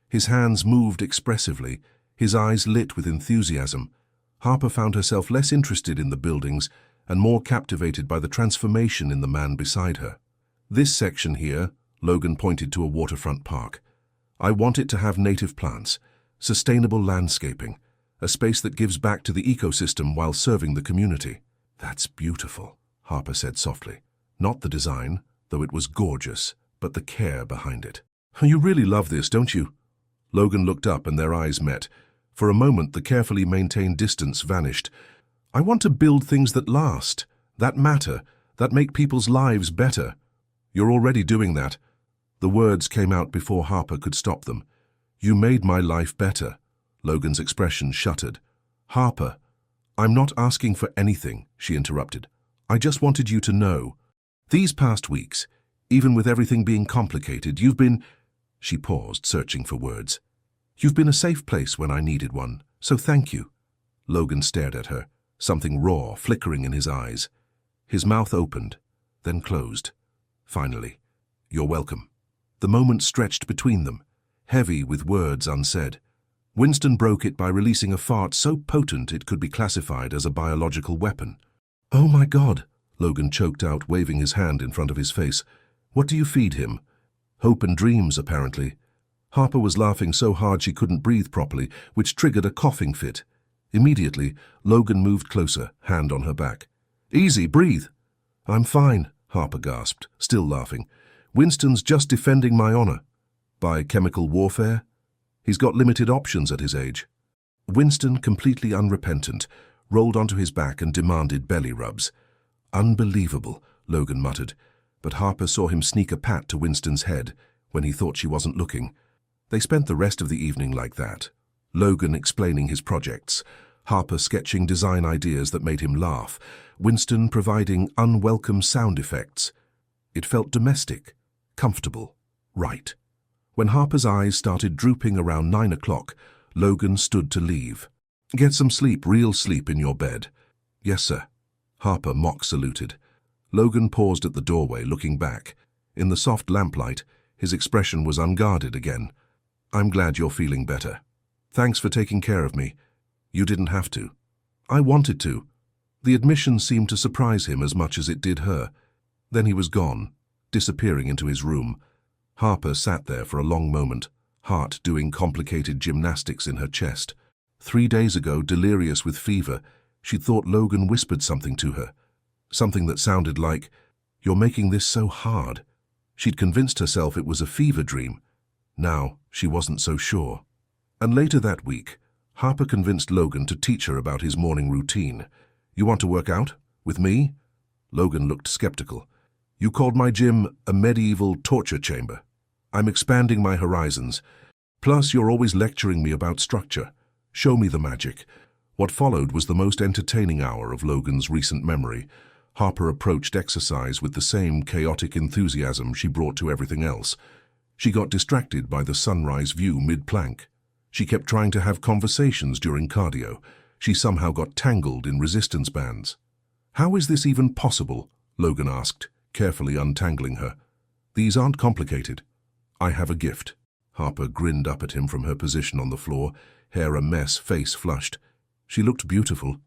His hands moved expressively, his eyes lit with enthusiasm. Harper found herself less interested in the buildings and more captivated by the transformation in the man beside her. "This section here," Logan pointed to a waterfront park. "I want it to have native plants, sustainable landscaping, a space that gives back to the ecosystem while serving the community." "That's beautiful," Harper said softly. Not the design, though it was gorgeous, but the care behind it. "You really love this, don't you?" Logan looked up and their eyes met. For a moment, the carefully maintained distance vanished. "I want to build things that last, that matter, that make people's lives better." "You're already doing that." The words came out before Harper could stop them. "You made my life better." Logan's expression shuttered. "Harper, I'm not asking for anything," she interrupted. "I just wanted you to know. These past weeks, even with everything being complicated, you've been—" She paused, searching for words. "You've been a safe place when I needed one, so thank you." Logan stared at her, something raw flickering in his eyes. His mouth opened, then closed. Finally, "You're welcome." The moment stretched between them, heavy with words unsaid. Winston broke it by releasing a fart so potent it could be classified as a biological weapon. "Oh my God," Logan choked out, waving his hand in front of his face. "What do you feed him?" "Hope and dreams, apparently." Harper was laughing so hard she couldn't breathe properly, which triggered a coughing fit. Immediately, Logan moved closer, hand on her back. "Easy, breathe." "I'm fine," Harper gasped, still laughing. "Winston's just defending my honor." "By chemical warfare?" "He's got limited options at his age." Winston, completely unrepentant, rolled onto his back and demanded belly rubs. "Unbelievable," Logan muttered, but Harper saw him sneak a pat to Winston's head when he thought she wasn't looking. They spent the rest of the evening like that, Logan explaining his projects, Harper sketching design ideas that made him laugh, Winston providing unwelcome sound effects. It felt domestic, comfortable, right. When Harper's eyes started drooping around 9 o'clock, Logan stood to leave. "Get some sleep, real sleep in your bed." "Yes, sir." Harper mock saluted. Logan paused at the doorway, looking back. In the soft lamplight, his expression was unguarded again. "I'm glad you're feeling better. Thanks for taking care of me. You didn't have to." "I wanted to." The admission seemed to surprise him as much as it did her. Then he was gone, disappearing into his room. Harper sat there for a long moment, heart doing complicated gymnastics in her chest. 3 days ago, delirious with fever, she'd thought Logan whispered something to her. Something that sounded like, "You're making this so hard." She'd convinced herself it was a fever dream. Now, she wasn't so sure. And later that week, Harper convinced Logan to teach her about his morning routine. "You want to work out? With me?" Logan looked skeptical. "You called my gym a medieval torture chamber. I'm expanding my horizons. Plus, you're always lecturing me about structure. Show me the magic." What followed was the most entertaining hour of Logan's recent memory. Harper approached exercise with the same chaotic enthusiasm she brought to everything else. She got distracted by the sunrise view mid-plank. She kept trying to have conversations during cardio. She somehow got tangled in resistance bands. "How is this even possible?" Logan asked, carefully untangling her. "These aren't complicated." "I have a gift." Harper grinned up at him from her position on the floor, hair a mess, face flushed. She looked beautiful.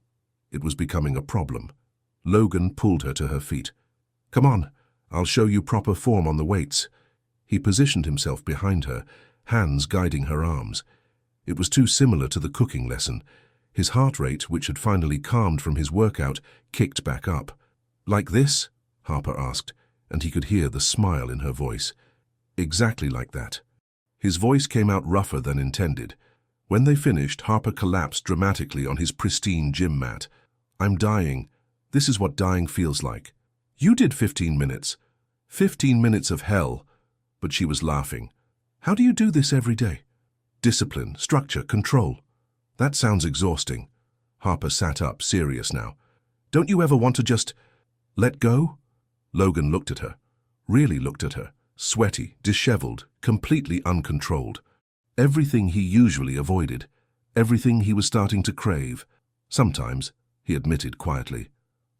It was becoming a problem. Logan pulled her to her feet. "Come on, I'll show you proper form on the weights." He positioned himself behind her, hands guiding her arms. It was too similar to the cooking lesson. His heart rate, which had finally calmed from his workout, kicked back up. "Like this?" Harper asked, and he could hear the smile in her voice. "Exactly like that." His voice came out rougher than intended. When they finished, Harper collapsed dramatically on his pristine gym mat. "I'm dying. This is what dying feels like." "You did 15 minutes. 15 minutes of hell." But she was laughing. "How do you do this every day?" "Discipline, structure, control." "That sounds exhausting." Harper sat up, serious now. "Don't you ever want to just let go?" Logan looked at her, really looked at her, sweaty, disheveled, completely uncontrolled. Everything he usually avoided, everything he was starting to crave. "Sometimes," he admitted quietly.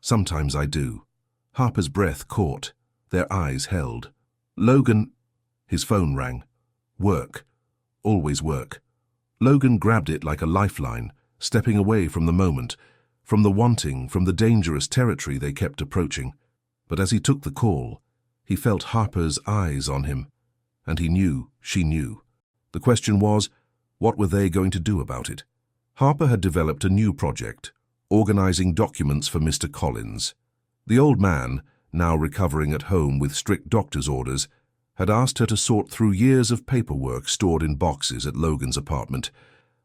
"Sometimes I do." Harper's breath caught, their eyes held. "Logan," his phone rang. Work. Always work. Logan grabbed it like a lifeline, stepping away from the moment, from the wanting, from the dangerous territory they kept approaching. But as he took the call, he felt Harper's eyes on him, and he knew she knew. The question was, what were they going to do about it? Harper had developed a new project, organizing documents for Mr. Collins. The old man, now recovering at home with strict doctor's orders, had asked her to sort through years of paperwork stored in boxes at Logan's apartment.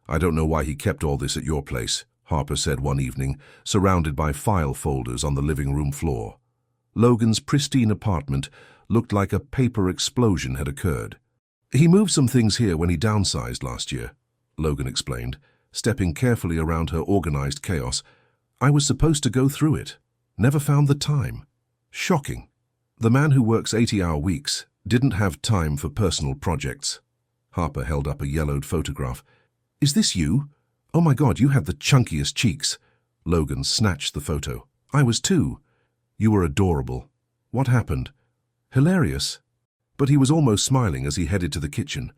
"I don't know why he kept all this at your place," Harper said one evening, surrounded by file folders on the living room floor. Logan's pristine apartment looked like a paper explosion had occurred. "He moved some things here when he downsized last year," Logan explained, stepping carefully around her organized chaos. "I was supposed to go through it. Never found the time." Shocking. The man who works 80-hour weeks didn't have time for personal projects. Harper held up a yellowed photograph. "Is this you? Oh my God, you had the chunkiest cheeks." Logan snatched the photo. "I was too." "You were adorable." "What happened?" "Hilarious." But he was almost smiling as he headed to the kitchen.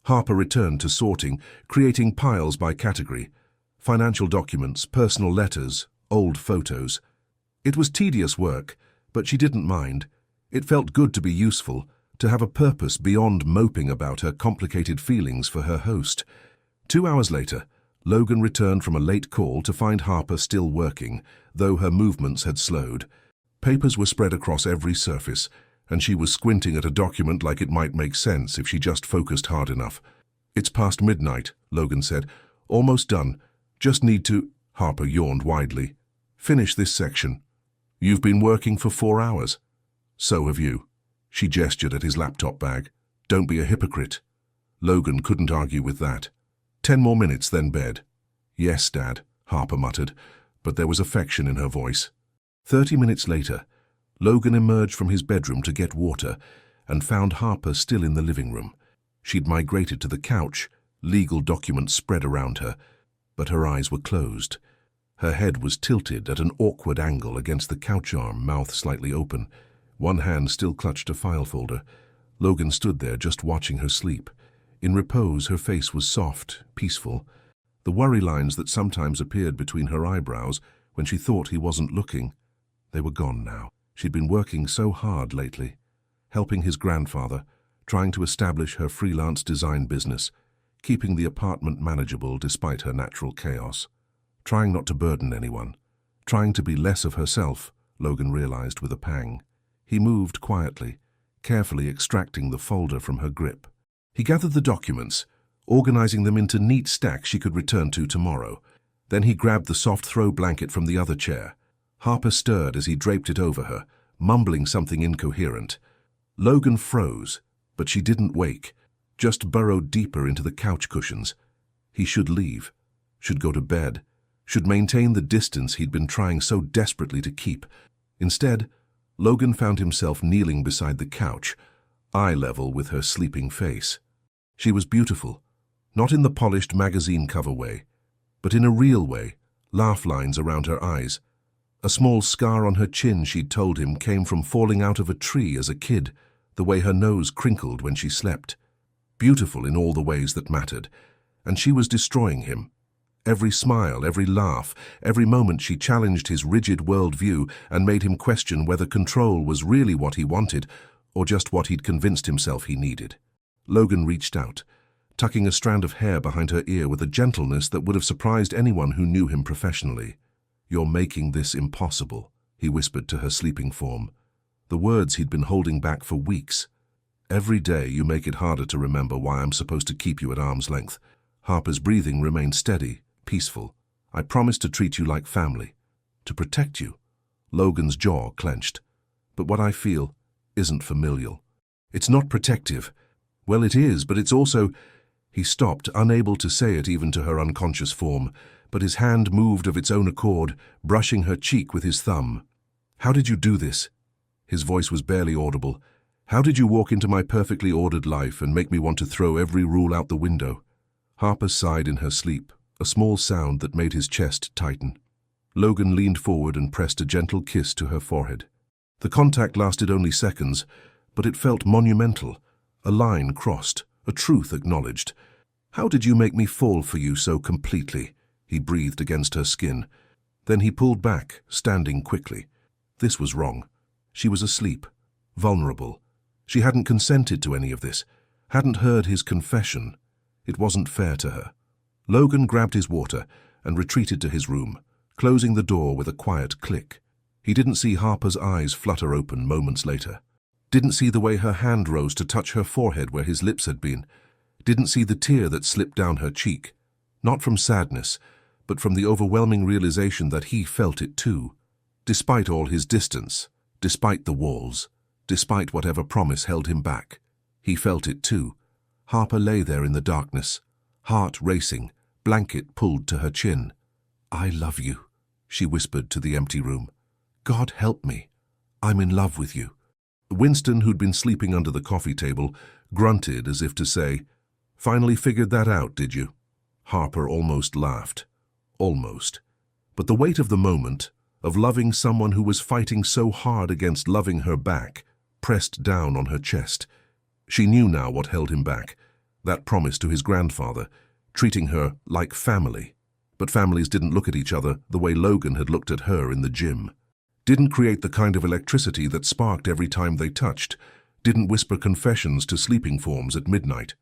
Harper returned to sorting, creating piles by category. Financial documents, personal letters, old photos. It was tedious work, but she didn't mind. It felt good to be useful, to have a purpose beyond moping about her complicated feelings for her host. 2 hours later, Logan returned from a late call to find Harper still working, though her movements had slowed. Papers were spread across every surface, and she was squinting at a document like it might make sense if she just focused hard enough. "It's past midnight," Logan said. "Almost done. Just need to—" Harper yawned widely. "Finish this section. You've been working for 4 hours. So have you." She gestured at his laptop bag. "Don't be a hypocrite." Logan couldn't argue with that. 10 more minutes, then bed." "Yes, Dad," Harper muttered, but there was affection in her voice. 30 minutes later, Logan emerged from his bedroom to get water and found Harper still in the living room. She'd migrated to the couch, legal documents spread around her, but her eyes were closed. Her head was tilted at an awkward angle against the couch arm, mouth slightly open. One hand still clutched a file folder. Logan stood there just watching her sleep. In repose, her face was soft, peaceful. The worry lines that sometimes appeared between her eyebrows when she thought he wasn't looking, they were gone now. She'd been working so hard lately, helping his grandfather, trying to establish her freelance design business, keeping the apartment manageable despite her natural chaos, trying not to burden anyone, trying to be less of herself, Logan realized with a pang. He moved quietly, carefully extracting the folder from her grip. He gathered the documents, organizing them into neat stacks she could return to tomorrow. Then he grabbed the soft throw blanket from the other chair. Harper stirred as he draped it over her, mumbling something incoherent. Logan froze, but she didn't wake, just burrowed deeper into the couch cushions. He should leave, should go to bed, should maintain the distance he'd been trying so desperately to keep. Instead, Logan found himself kneeling beside the couch, eye level with her sleeping face. She was beautiful, not in the polished magazine cover way, but in a real way, laugh lines around her eyes. A small scar on her chin, she'd told him, came from falling out of a tree as a kid, the way her nose crinkled when she slept. Beautiful in all the ways that mattered, and she was destroying him. Every smile, every laugh, every moment she challenged his rigid worldview and made him question whether control was really what he wanted or just what he'd convinced himself he needed. Logan reached out, tucking a strand of hair behind her ear with a gentleness that would have surprised anyone who knew him professionally. "You're making this impossible," he whispered to her sleeping form. The words he'd been holding back for weeks. "Every day you make it harder to remember why I'm supposed to keep you at arm's length." Harper's breathing remained steady, peaceful. "I promise to treat you like family, to protect you." Logan's jaw clenched. "But what I feel isn't familial. It's not protective. Well, it is, but it's also—" He stopped, unable to say it even to her unconscious form, but his hand moved of its own accord, brushing her cheek with his thumb. "How did you do this?" His voice was barely audible. "How did you walk into my perfectly ordered life and make me want to throw every rule out the window?" Harper sighed in her sleep, a small sound that made his chest tighten. Logan leaned forward and pressed a gentle kiss to her forehead. The contact lasted only seconds, but it felt monumental. A line crossed, a truth acknowledged. "How did you make me fall for you so completely?" He breathed against her skin. Then he pulled back, standing quickly. This was wrong. She was asleep, vulnerable. She hadn't consented to any of this, hadn't heard his confession. It wasn't fair to her. Logan grabbed his water and retreated to his room, closing the door with a quiet click. He didn't see Harper's eyes flutter open moments later. Didn't see the way her hand rose to touch her forehead where his lips had been. Didn't see the tear that slipped down her cheek. Not from sadness, but from the overwhelming realization that he felt it too. Despite all his distance, despite the walls, despite whatever promise held him back, he felt it too. Harper lay there in the darkness, heart racing, blanket pulled to her chin. "I love you," she whispered to the empty room. "God help me. I'm in love with you." Winston, who'd been sleeping under the coffee table, grunted as if to say, "Finally figured that out, did you?" Harper almost laughed. Almost. But the weight of the moment, of loving someone who was fighting so hard against loving her back, pressed down on her chest. She knew now what held him back. That promise to his grandfather, treating her like family. But families didn't look at each other the way Logan had looked at her in the gym. Didn't create the kind of electricity that sparked every time they touched. Didn't whisper confessions to sleeping forms at midnight.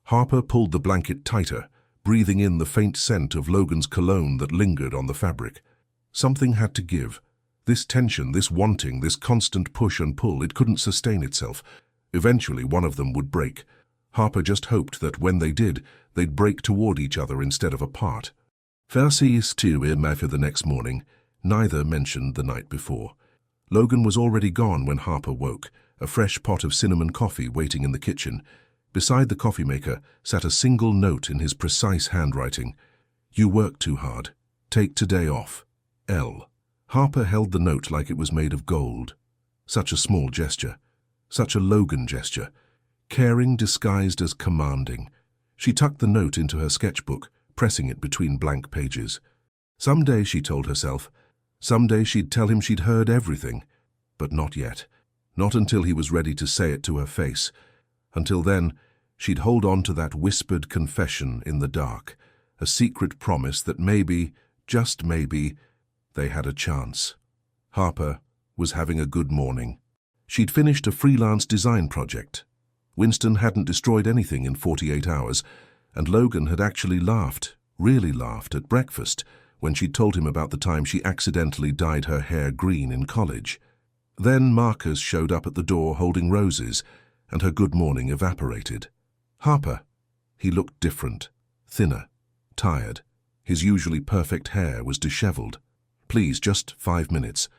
Harper pulled the blanket tighter, breathing in the faint scent of Logan's cologne that lingered on the fabric. Something had to give. This tension, this wanting, this constant push and pull, it couldn't sustain itself. Eventually, one of them would break. Harper just hoped that when they did, they'd break toward each other instead of apart. Verses to Matthew the next morning. Neither mentioned the night before. Logan was already gone when Harper woke, a fresh pot of cinnamon coffee waiting in the kitchen. Beside the coffee maker sat a single note in his precise handwriting. "You work too hard. Take today off. L." Harper held the note like it was made of gold. Such a small gesture. Such a Logan gesture. Caring disguised as commanding. She tucked the note into her sketchbook, pressing it between blank pages. Someday, she told herself, someday she'd tell him she'd heard everything. But not yet. Not until he was ready to say it to her face. Until then, she'd hold on to that whispered confession in the dark, a secret promise that maybe, just maybe, they had a chance. Harper was having a good morning. She'd finished a freelance design project. Winston hadn't destroyed anything in 48 hours, and Logan had actually laughed, really laughed, at breakfast when she'd told him about the time she accidentally dyed her hair green in college. Then Marcus showed up at the door holding roses, and her good morning evaporated. Harper. He looked different, thinner, tired. His usually perfect hair was disheveled. "Please, just 5 minutes."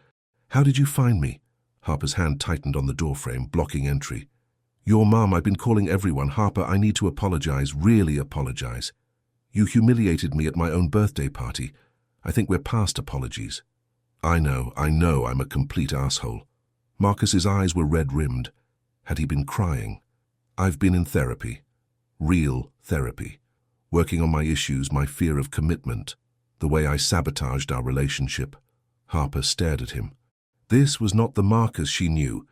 "How did you find me?" Harper's hand tightened on the doorframe, blocking entry. "Your mom, I've been calling everyone. Harper, I need to apologize, really apologize. You humiliated me at my own birthday party. I think we're past apologies." I know I'm a complete asshole." Marcus's eyes were red-rimmed. Had he been crying? "I've been in therapy. Real therapy. Working on my issues, my fear of commitment, the way I sabotaged our relationship." Harper stared at him. This was not the Marcus she knew.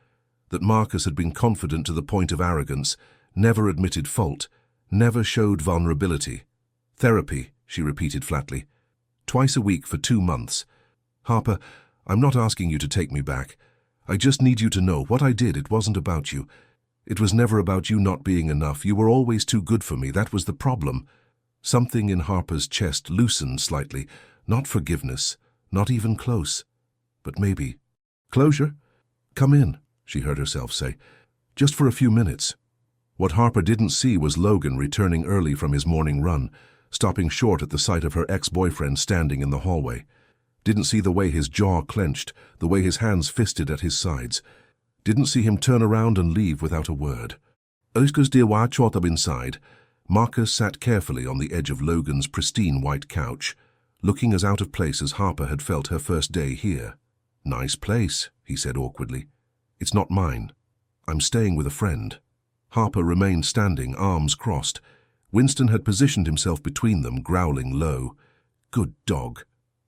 That Marcus had been confident to the point of arrogance, never admitted fault, never showed vulnerability. "Therapy," she repeated flatly. "Twice a week for 2 months. Harper, I'm not asking you to take me back. I just need you to know what I did, it wasn't about you. It was never about you not being enough. You were always too good for me. That was the problem." Something in Harper's chest loosened slightly. Not forgiveness, not even close. But maybe. "Closure? Come in," she heard herself say. "Just for a few minutes." What Harper didn't see was Logan returning early from his morning run, stopping short at the sight of her ex-boyfriend standing in the hallway. Didn't see the way his jaw clenched, the way his hands fisted at his sides. Didn't see him turn around and leave without a word. Oscar's dear watch up inside. Marcus sat carefully on the edge of Logan's pristine white couch, looking as out of place as Harper had felt her first day here. "Nice place," he said awkwardly. "It's not mine. I'm staying with a friend." Harper remained standing, arms crossed. Winston had positioned himself between them, growling low. "Good dog.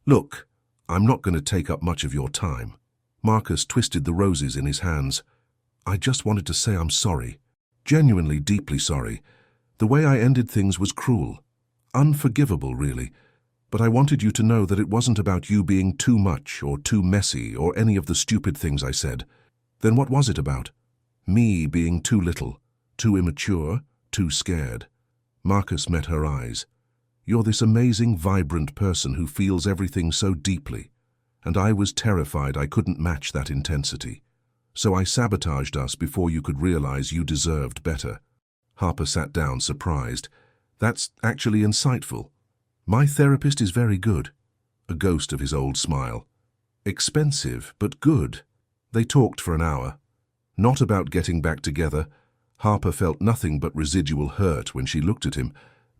Look, I'm not going to take up much of your time." Marcus twisted the roses in his hands. "I just wanted to say I'm sorry. Genuinely, deeply sorry. The way I ended things was cruel. Unforgivable, really. But I wanted you to know that it wasn't about you being too much or too messy or any of the stupid things I said. Then what was it about? Me being too little, too immature, too scared." Marcus met her eyes. "You're this amazing, vibrant person who feels everything so deeply. And I was terrified I couldn't match that intensity. So I sabotaged us before you could realize you deserved better." Harper sat down, surprised. "That's actually insightful. My therapist is very good." A ghost of his old smile. "Expensive, but good." They talked for an hour. Not about getting back together. Harper felt nothing but residual hurt when she looked at him,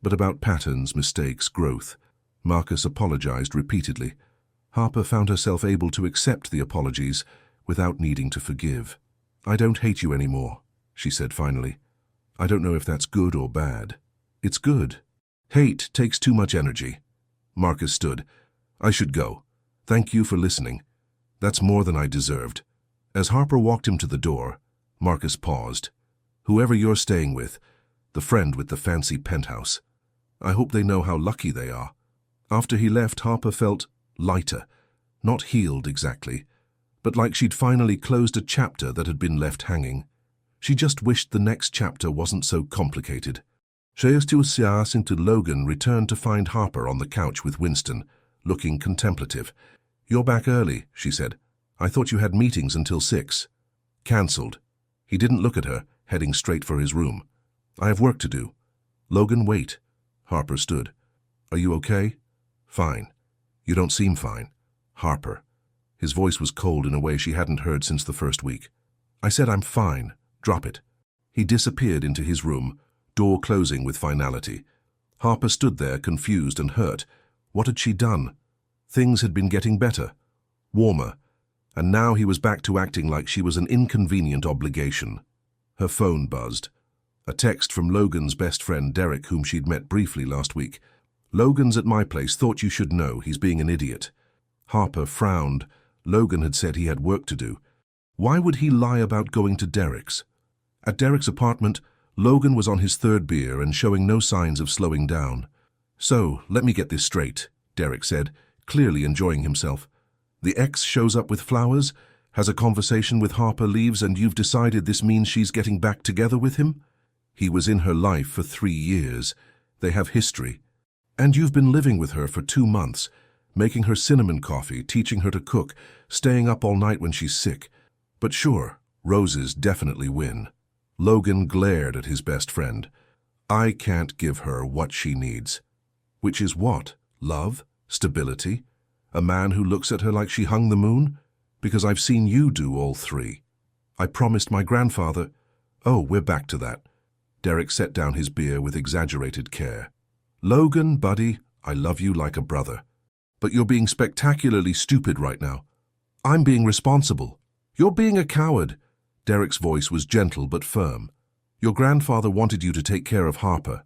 but about patterns, mistakes, growth. Marcus apologized repeatedly. Harper found herself able to accept the apologies without needing to forgive. "I don't hate you anymore," she said finally. "I don't know if that's good or bad." "It's good. Hate takes too much energy." Marcus stood. "I should go. Thank you for listening. That's more than I deserved." As Harper walked him to the door, Marcus paused. "Whoever you're staying with, the friend with the fancy penthouse, I hope they know how lucky they are." After he left, Harper felt lighter, not healed exactly, but like she'd finally closed a chapter that had been left hanging. She just wished the next chapter wasn't so complicated. Into Logan returned to find Harper on the couch with Winston, looking contemplative. "You're back early," she said. "I thought you had meetings until 6. "Cancelled." He didn't look at her, heading straight for his room. "I have work to do." "Logan, wait." Harper stood. "Are you okay?" "Fine." "You don't seem fine." "Harper." His voice was cold in a way she hadn't heard since the first week. "I said I'm fine. Drop it." He disappeared into his room, door closing with finality. Harper stood there, confused and hurt. What had she done? Things had been getting better, warmer, and now he was back to acting like she was an inconvenient obligation. Her phone buzzed. A text from Logan's best friend Derek, whom she'd met briefly last week. "Logan's at my place. Thought you should know. He's being an idiot." Harper frowned. Logan had said he had work to do. Why would he lie about going to Derek's? At Derek's apartment, Logan was on his third beer and showing no signs of slowing down. "So, let me get this straight," Derek said, clearly enjoying himself. "The ex shows up with flowers, has a conversation with Harper, leaves, and you've decided this means she's getting back together with him? He was in her life for 3 years. They have history. And you've been living with her for 2 months, making her cinnamon coffee, teaching her to cook, staying up all night when she's sick. But sure, roses definitely win." Logan glared at his best friend. "I can't give her what she needs." "Which is what? Love? Stability? A man who looks at her like she hung the moon? Because I've seen you do all 3. I promised my grandfather—" "Oh, we're back to that." Derek set down his beer with exaggerated care. "Logan, buddy, I love you like a brother. But you're being spectacularly stupid right now. I'm being responsible. You're being a coward." Derek's voice was gentle but firm. "Your grandfather wanted you to take care of Harper.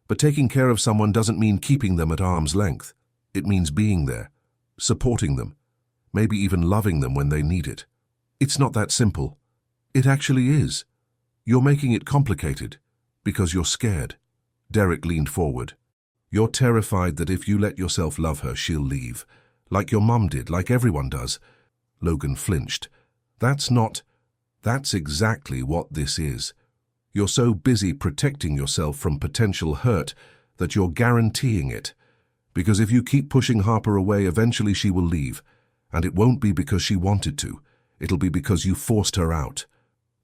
But taking care of someone doesn't mean keeping them at arm's length. It means being there, supporting them, maybe even loving them when they need it. It's not that simple." "It actually is. You're making it complicated, because you're scared." Derek leaned forward. "You're terrified that if you let yourself love her, she'll leave. Like your mum did, like everyone does." Logan flinched. That's exactly what this is. You're so busy protecting yourself from potential hurt that you're guaranteeing it. Because if you keep pushing Harper away, eventually she will leave. And it won't be because she wanted to. It'll be because you forced her out."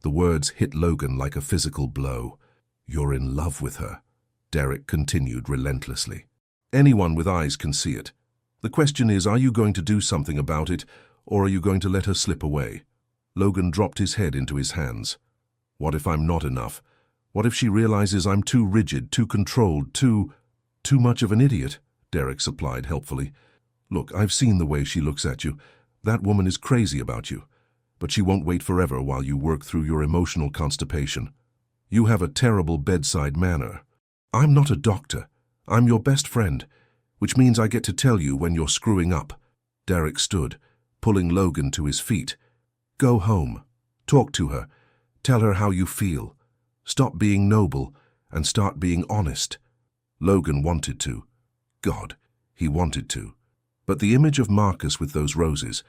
The words hit Logan like a physical blow. "You're in love with her," Derek continued relentlessly. "Anyone with eyes can see it. The question is, are you going to do something about it, or are you going to let her slip away?" Logan dropped his head into his hands. "What if I'm not enough? What if she realizes I'm too rigid, too controlled, too much of an idiot?" Derek supplied helpfully. "Look, I've seen the way she looks at you. That woman is crazy about you. But she won't wait forever while you work through your emotional constipation. You have a terrible bedside manner. I'm not a doctor. I'm your best friend, which means I get to tell you when you're screwing up." Derek stood, pulling Logan to his feet. "Go home. Talk to her. Tell her how you feel. Stop being noble and start being honest." Logan wanted to. God, he wanted to. But the image of Marcus with those roses,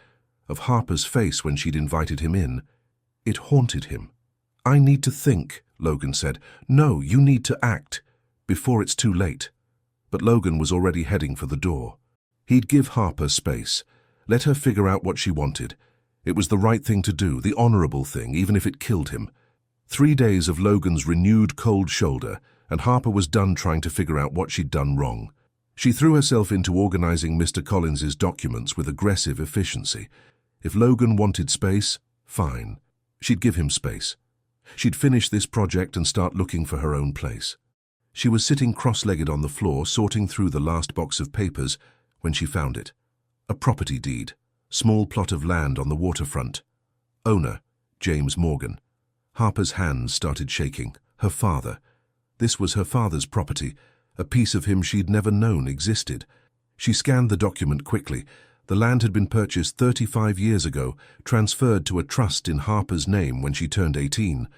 of Harper's face when she'd invited him in, it haunted him. "I need to think," Logan said. "No, you need to act, before it's too late." But Logan was already heading for the door. He'd give Harper space, let her figure out what she wanted. It was the right thing to do, the honorable thing, even if it killed him. 3 days of Logan's renewed cold shoulder, and Harper was done trying to figure out what she'd done wrong. She threw herself into organizing Mr. Collins's documents with aggressive efficiency. If Logan wanted space, fine. She'd give him space. She'd finish this project and start looking for her own place. She was sitting cross-legged on the floor, sorting through the last box of papers, when she found it. A property deed. Small plot of land on the waterfront. Owner, James Morgan. Harper's hands started shaking. Her father. This was her father's property, a piece of him she'd never known existed. She scanned the document quickly. The land had been purchased 35 years ago, transferred to a trust in Harper's name when she turned 18.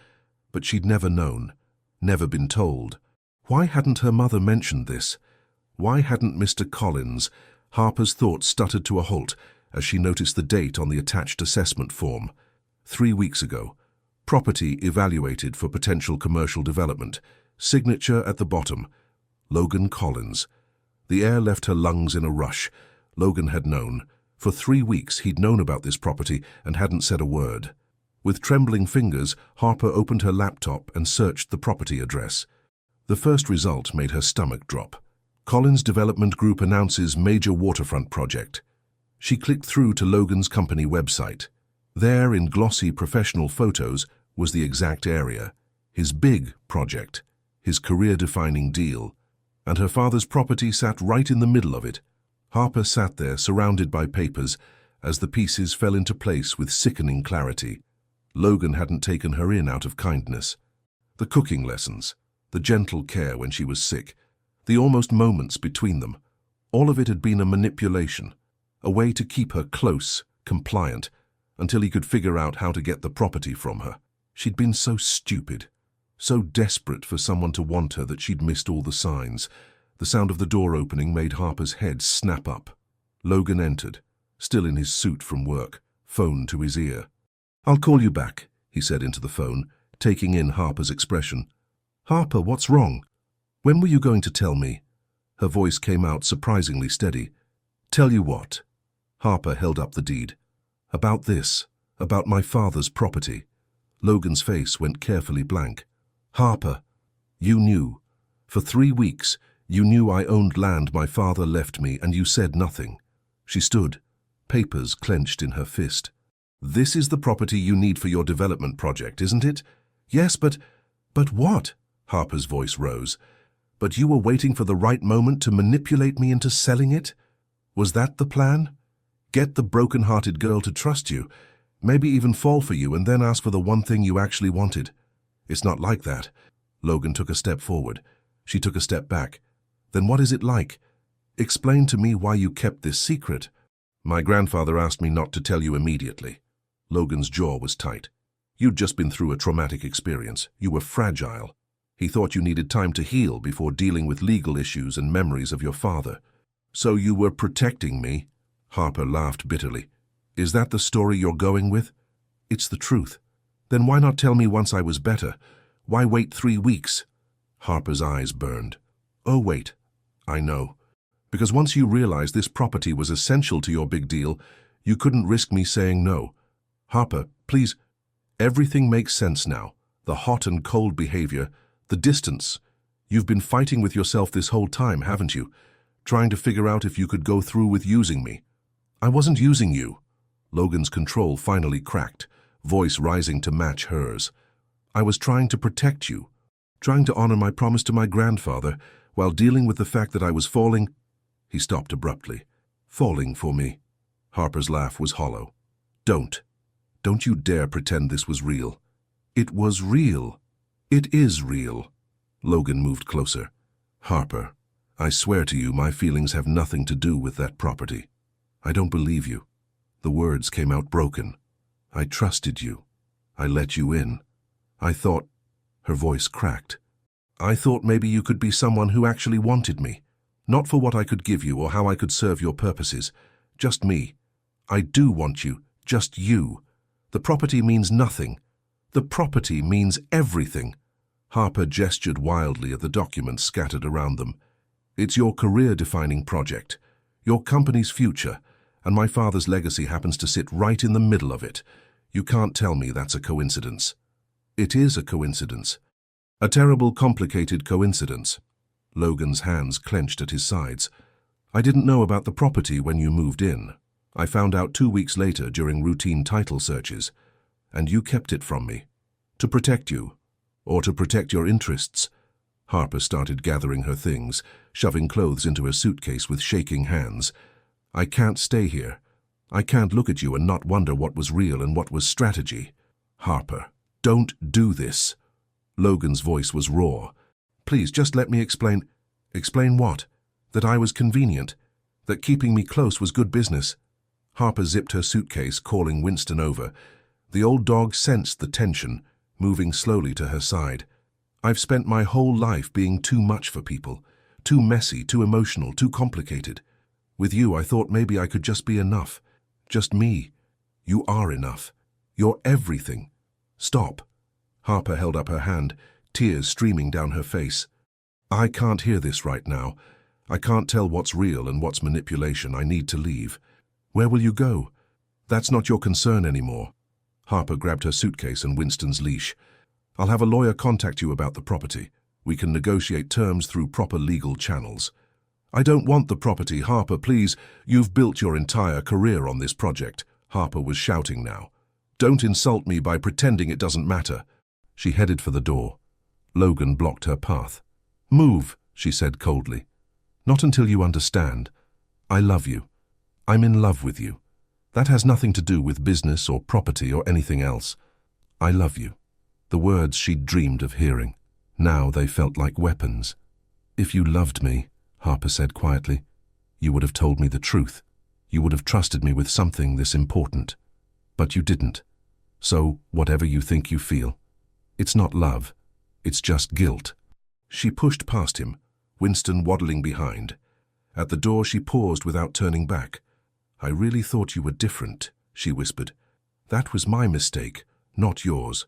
But she'd never known, never been told. Why hadn't her mother mentioned this? Why hadn't Mr. Collins? Harper's thoughts stuttered to a halt as she noticed the date on the attached assessment form. 3 weeks ago. Property evaluated for potential commercial development. signature at the bottom, Logan Collins. The air left her lungs in a rush. Logan had known. For 3 weeks he'd known about this property and hadn't said a word. With trembling fingers, Harper opened her laptop and searched the property address. The first result made her stomach drop. Collins Development Group announces major waterfront project. She clicked through to Logan's company website. There, in glossy professional photos, was the exact area. His big project. His career-defining deal. And her father's property sat right in the middle of it. Harper sat there, surrounded by papers, as the pieces fell into place with sickening clarity. Logan hadn't taken her in out of kindness. The cooking lessons, the gentle care when she was sick, the almost moments between them, all of it had been a manipulation, a way to keep her close, compliant, until he could figure out how to get the property from her. She'd been so stupid, so desperate for someone to want her that she'd missed all the signs. The sound of the door opening made Harper's head snap up. Logan entered, still in his suit from work, phone to his ear. "I'll call you back," he said into the phone, taking in Harper's expression. "Harper, what's wrong? When were you going to tell me?" Her voice came out surprisingly steady. "Tell you what?" Harper held up the deed. "About this, about my father's property." Logan's face went carefully blank. "Harper, you knew. For 3 weeks, you knew I owned land my father left me, and you said nothing." She stood, papers clenched in her fist. "This is the property you need for your development project, isn't it?" "Yes, but what?" Harper's voice rose. "But you were waiting for the right moment to manipulate me into selling it? Was that the plan? Get the broken-hearted girl to trust you, maybe even fall for you, and then ask for the one thing you actually wanted? It's not like that." Logan took a step forward. She took a step back. "Then what is it like? Explain to me why you kept this secret." "My grandfather asked me not to tell you immediately." Logan's jaw was tight. "You'd just been through a traumatic experience. You were fragile. He thought you needed time to heal before dealing with legal issues and memories of your father. So you were protecting me?" Harper laughed bitterly. "Is that the story you're going with?" "It's the truth." "Then why not tell me once I was better? Why wait 3 weeks?" Harper's eyes burned. "Oh, wait. I know. Because once you realized this property was essential to your big deal, you couldn't risk me saying no. Harper, please. Everything makes sense now. The hot and cold behavior, the distance. You've been fighting with yourself this whole time, haven't you? Trying to figure out if you could go through with using me." "I wasn't using you." Logan's control finally cracked, voice rising to match hers. "I was trying to protect you, trying to honor my promise to my grandfather, while dealing with the fact that I was falling—" He stopped abruptly. "Falling for me." Harper's laugh was hollow. Don't you dare pretend this was real." "It was real. It is real." Logan moved closer. "Harper, I swear to you my feelings have nothing to do with that property. I don't believe you." The words came out broken. "I trusted you. I let you in. I thought—" Her voice cracked. "I thought maybe you could be someone who actually wanted me. Not for what I could give you or how I could serve your purposes. Just me. I do want you. Just you. The property means nothing. The property means everything." Harper gestured wildly at the documents scattered around them. "It's your career-defining project, your company's future, and my father's legacy happens to sit right in the middle of it. You can't tell me that's a coincidence." "It is a coincidence. A terrible, complicated coincidence." Logan's hands clenched at his sides. "I didn't know about the property when you moved in. I found out 2 weeks later during routine title searches. And you kept it from me. To protect you. Or to protect your interests." Harper started gathering her things, shoving clothes into her suitcase with shaking hands. "I can't stay here. I can't look at you and not wonder what was real and what was strategy. Harper, don't do this." Logan's voice was raw. "Please, just let me explain." "Explain what? That I was convenient? That keeping me close was good business?" Harper zipped her suitcase, calling Winston over. The old dog sensed the tension, moving slowly to her side. "I've spent my whole life being too much for people. Too messy, too emotional, too complicated. With you, I thought maybe I could just be enough. Just me. You are enough. You're everything. Stop." Harper held up her hand. tears streaming down her face. I can't hear this right now. I can't tell what's real and what's manipulation. I need to leave. Where will you go? That's not your concern anymore. Harper grabbed her suitcase and Winston's leash. I'll have a lawyer contact you about the property. We can negotiate terms through proper legal channels. I don't want the property, Harper, please. You've built your entire career on this project. Harper was shouting now. Don't insult me by pretending it doesn't matter. She headed for the door. Logan blocked her path. Move, she said coldly. Not until you understand. I love you. I'm in love with you. That has nothing to do with business or property or anything else. I love you. The words she'd dreamed of hearing. Now they felt like weapons. If you loved me, Harper said quietly, you would have told me the truth. You would have trusted me with something this important. But you didn't. So, whatever you think you feel, it's not love. It's just guilt. She pushed past him, Winston waddling behind. At the door she paused without turning back. I really thought you were different, she whispered. That was my mistake, not yours.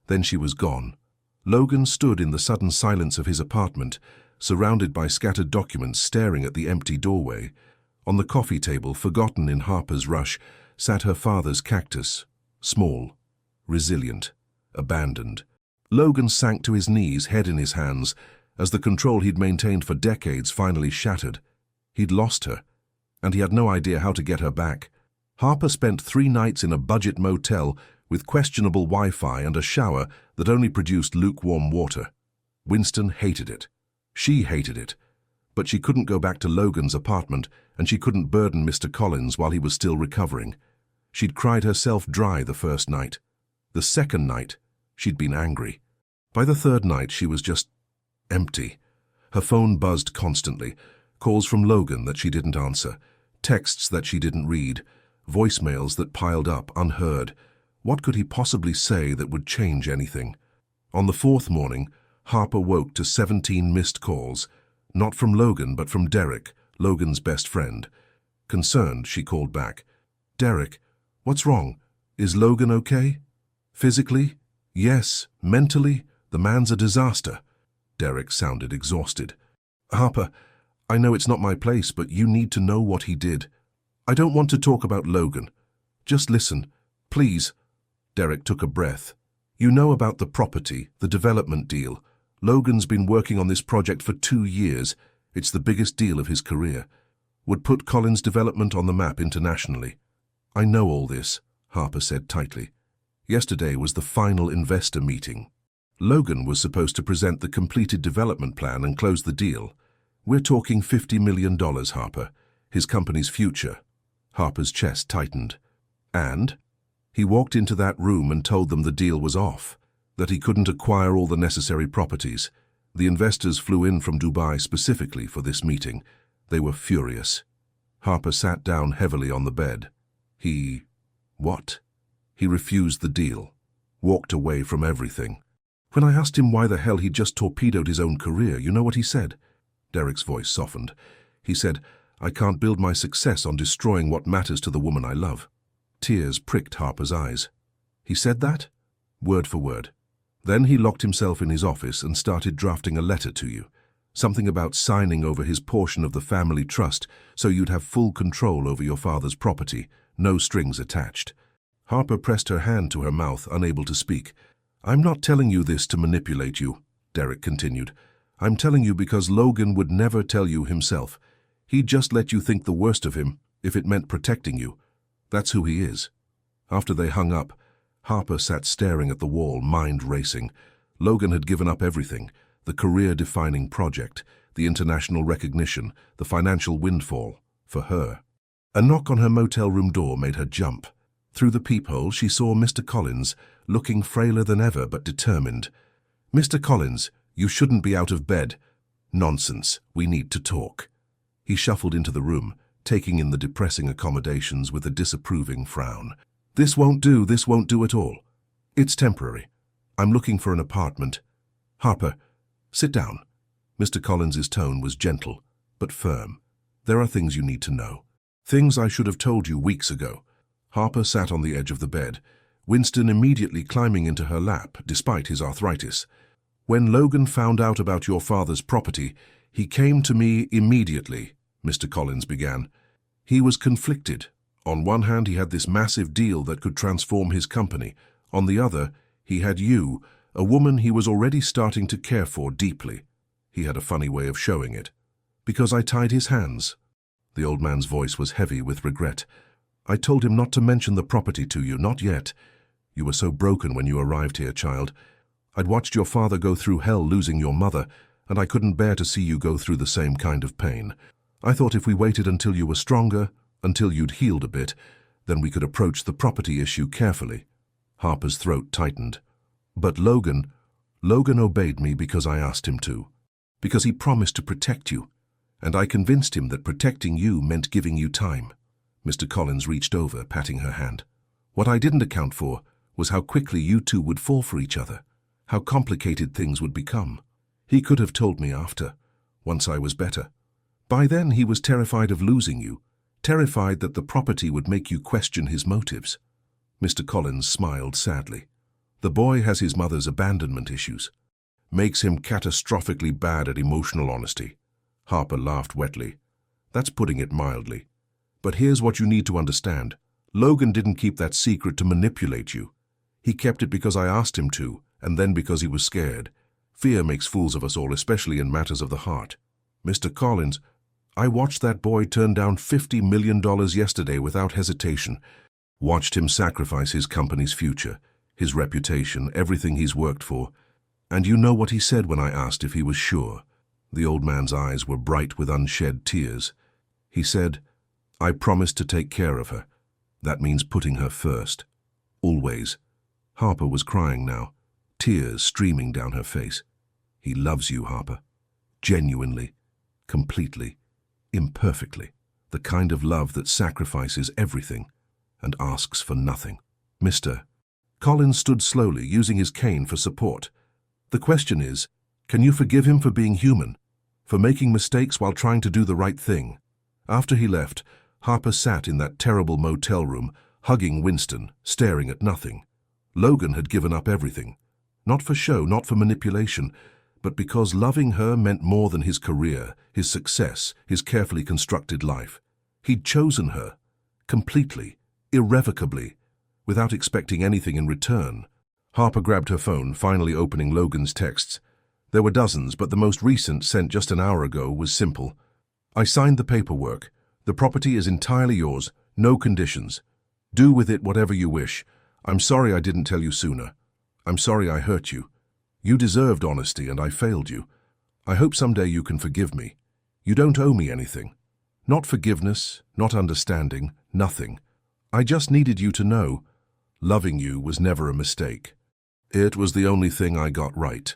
Then she was gone. Logan stood in the sudden silence of his apartment, surrounded by scattered documents, staring at the empty doorway. On the coffee table, forgotten in Harper's rush, sat her father's cactus, small, resilient, abandoned. Logan sank to his knees, head in his hands, as the control he'd maintained for decades finally shattered. He'd lost her, and he had no idea how to get her back. Harper spent 3 nights in a budget motel with questionable Wi-Fi and a shower that only produced lukewarm water. Winston hated it. She hated it. But she couldn't go back to Logan's apartment, and she couldn't burden Mr. Collins while he was still recovering. She'd cried herself dry the first night. The second night, she'd been angry. By the third night, she was just empty. Her phone buzzed constantly, calls from Logan that she didn't answer, texts that she didn't read, voicemails that piled up unheard. What could he possibly say that would change anything? On the 4th morning, Harper woke to 17 missed calls, not from Logan but from Derek, Logan's best friend. Concerned, she called back. Derek, what's wrong? Is Logan okay? Physically? Yes. Mentally? The man's a disaster. Derek sounded exhausted. Harper, I know it's not my place, but you need to know what he did. I don't want to talk about Logan. Just listen, please. Derek took a breath. You know about the property, the development deal. Logan's been working on this project for 2 years. It's the biggest deal of his career. Would put Collins' development on the map internationally. I know all this, Harper said tightly. Yesterday was the final investor meeting. Logan was supposed to present the completed development plan and close the deal. We're talking $50 million, Harper. His company's future. Harper's chest tightened. And? He walked into that room and told them the deal was off, that he couldn't acquire all the necessary properties. The investors flew in from Dubai specifically for this meeting. They were furious. Harper sat down heavily on the bed. What? He refused the deal, walked away from everything. When I asked him why the hell he'd just torpedoed his own career, you know what he said? Derek's voice softened. He said, I can't build my success on destroying what matters to the woman I love. Tears pricked Harper's eyes. He said that? Word for word. Then he locked himself in his office and started drafting a letter to you. Something about signing over his portion of the family trust so you'd have full control over your father's property, no strings attached. Harper pressed her hand to her mouth, unable to speak. I'm not telling you this to manipulate you, Derek continued. I'm telling you because Logan would never tell you himself. He'd just let you think the worst of him if it meant protecting you. That's who he is. After they hung up, Harper sat staring at the wall, mind racing. Logan had given up everything, the career-defining project, the international recognition, the financial windfall, for her. A knock on her motel room door made her jump. Through the peephole, she saw Mr. Collins, looking frailer than ever but determined. Mr. Collins, you shouldn't be out of bed. Nonsense, we need to talk. He shuffled into the room, taking in the depressing accommodations with a disapproving frown. This won't do at all. It's temporary. I'm looking for an apartment. Harper, sit down. Mr. Collins's tone was gentle, but firm. There are things you need to know. Things I should have told you weeks ago. Harper sat on the edge of the bed, Winston immediately climbing into her lap, despite his arthritis. When Logan found out about your father's property, he came to me immediately, Mr. Collins began. He was conflicted. On one hand, he had this massive deal that could transform his company. On the other, he had you, a woman he was already starting to care for deeply. He had a funny way of showing it. Because I tied his hands. The old man's voice was heavy with regret. I told him not to mention the property to you, not yet. You were so broken when you arrived here, child. I'd watched your father go through hell losing your mother, and I couldn't bear to see you go through the same kind of pain. I thought if we waited until you were stronger, until you'd healed a bit, then we could approach the property issue carefully. Harper's throat tightened. But Logan obeyed me because I asked him to. Because he promised to protect you. And I convinced him that protecting you meant giving you time. Mr. Collins reached over, patting her hand. What I didn't account for was how quickly you two would fall for each other, how complicated things would become. He could have told me after, once I was better. By then he was terrified of losing you, terrified that the property would make you question his motives. Mr. Collins smiled sadly. The boy has his mother's abandonment issues. Makes him catastrophically bad at emotional honesty. Harper laughed wetly. That's putting it mildly. But here's what you need to understand. Logan didn't keep that secret to manipulate you. He kept it because I asked him to, and then because he was scared. Fear makes fools of us all, especially in matters of the heart. Mr. Collins, I watched that boy turn down $50 million yesterday without hesitation. Watched him sacrifice his company's future, his reputation, everything he's worked for. And you know what he said when I asked if he was sure. The old man's eyes were bright with unshed tears. He said, I promised to take care of her. That means putting her first. Always. Harper was crying now, tears streaming down her face. He loves you, Harper. Genuinely, completely, imperfectly. The kind of love that sacrifices everything and asks for nothing. Mr. Collins stood slowly, using his cane for support. The question is, can you forgive him for being human, for making mistakes while trying to do the right thing? After he left, Harper sat in that terrible motel room, hugging Winston, staring at nothing. Logan had given up everything. Not for show, not for manipulation, but because loving her meant more than his career, his success, his carefully constructed life. He'd chosen her, completely, irrevocably, without expecting anything in return. Harper grabbed her phone, finally opening Logan's texts. There were dozens, but the most recent, sent just an hour ago, was simple. I signed the paperwork. The property is entirely yours, no conditions. Do with it whatever you wish. I'm sorry I didn't tell you sooner. I'm sorry I hurt you. You deserved honesty and I failed you. I hope someday you can forgive me. You don't owe me anything. Not forgiveness, not understanding, nothing. I just needed you to know. Loving you was never a mistake. It was the only thing I got right.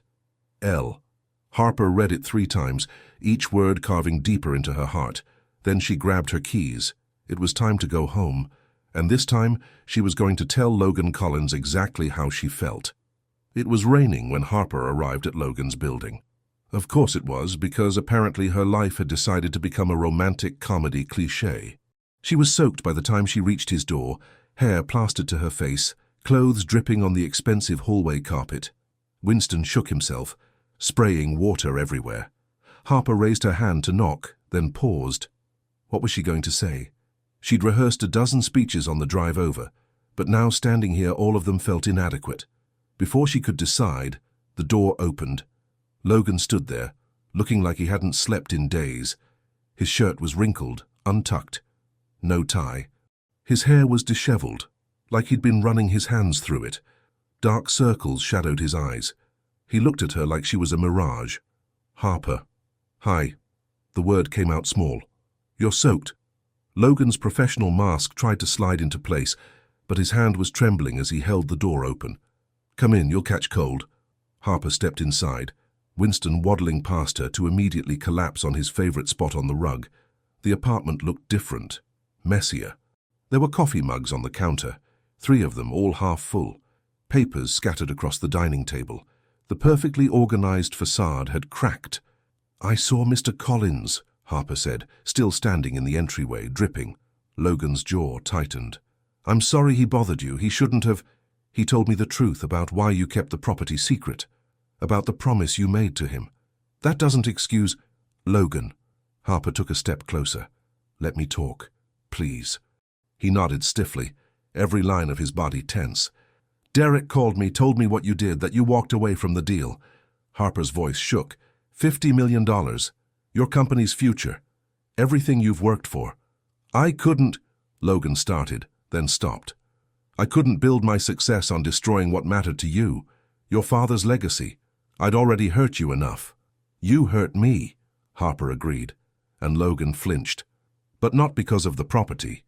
L. Harper read it 3 times, each word carving deeper into her heart. Then she grabbed her keys. It was time to go home, and this time she was going to tell Logan Collins exactly how she felt. It was raining when Harper arrived at Logan's building. Of course it was, because apparently her life had decided to become a romantic comedy cliché. She was soaked by the time she reached his door, hair plastered to her face, clothes dripping on the expensive hallway carpet. Winston shook himself, spraying water everywhere. Harper raised her hand to knock, then paused. What was she going to say? She'd rehearsed a dozen speeches on the drive over, but now standing here all of them felt inadequate. Before she could decide, the door opened. Logan stood there, looking like he hadn't slept in days. His shirt was wrinkled, untucked. No tie. His hair was disheveled, like he'd been running his hands through it. Dark circles shadowed his eyes. He looked at her like she was a mirage. Harper. Hi. The word came out small. You're soaked. Logan's professional mask tried to slide into place, but his hand was trembling as he held the door open. Come in, you'll catch cold. Harper stepped inside, Winston waddling past her to immediately collapse on his favorite spot on the rug. The apartment looked different, messier. There were coffee mugs on the counter, 3 of them all half full. Papers scattered across the dining table. The perfectly organized facade had cracked. I saw Mr. Collins, Harper said, still standing in the entryway, dripping. Logan's jaw tightened. I'm sorry he bothered you. He shouldn't have. He told me the truth about why you kept the property secret. about the promise you made to him. That doesn't excuse— Logan. Harper took a step closer. Let me talk, please. He nodded stiffly, every line of his body tense. Derek called me, told me what you did, that you walked away from the deal. Harper's voice shook. $50 million. Your company's future. Everything you've worked for. I couldn't— Logan started, then stopped. I couldn't build my success on destroying what mattered to you, your father's legacy. I'd already hurt you enough. You hurt me, Harper agreed, and Logan flinched. But not because of the property.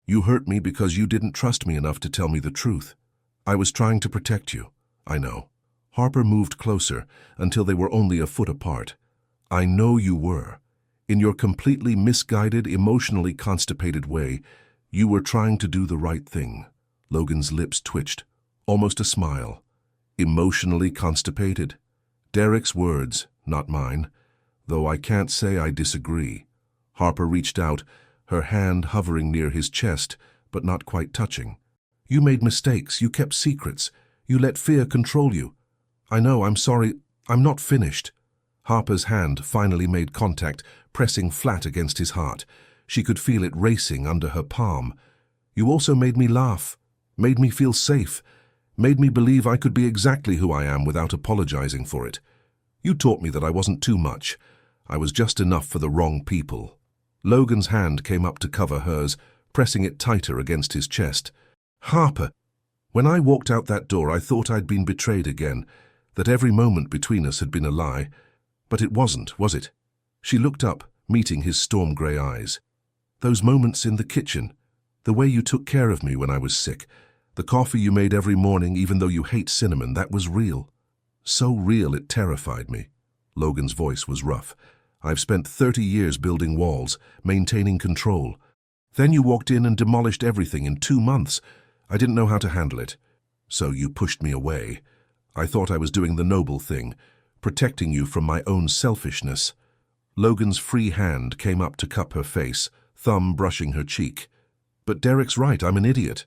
You hurt me because you didn't trust me enough to tell me the truth. I was trying to protect you, I know. Harper moved closer until they were only a foot apart. I know you were. In your completely misguided, emotionally constipated way, you were trying to do the right thing. Logan's lips twitched, almost a smile. Emotionally constipated. Derek's words, not mine, though I can't say I disagree. Harper reached out, her hand hovering near his chest, but not quite touching. You made mistakes, you kept secrets, you let fear control you. I know, I'm sorry, I'm not finished. Harper's hand finally made contact, pressing flat against his heart. She could feel it racing under her palm. You also made me laugh, made me feel safe, made me believe I could be exactly who I am without apologizing for it. You taught me that I wasn't too much. I was just enough for the wrong people. Logan's hand came up to cover hers, pressing it tighter against his chest. Harper, when I walked out that door, I thought I'd been betrayed again, that every moment between us had been a lie. But it wasn't, was it? She looked up, meeting his storm-grey eyes. Those moments in the kitchen, the way you took care of me when I was sick, the coffee you made every morning even though you hate cinnamon, that was real. So real it terrified me. Logan's voice was rough. I've spent 30 years building walls, maintaining control. Then you walked in and demolished everything in 2 months. I didn't know how to handle it. So you pushed me away. I thought I was doing the noble thing, protecting you from my own selfishness. Logan's free hand came up to cup her face, thumb brushing her cheek. But Derek's right, I'm an idiot.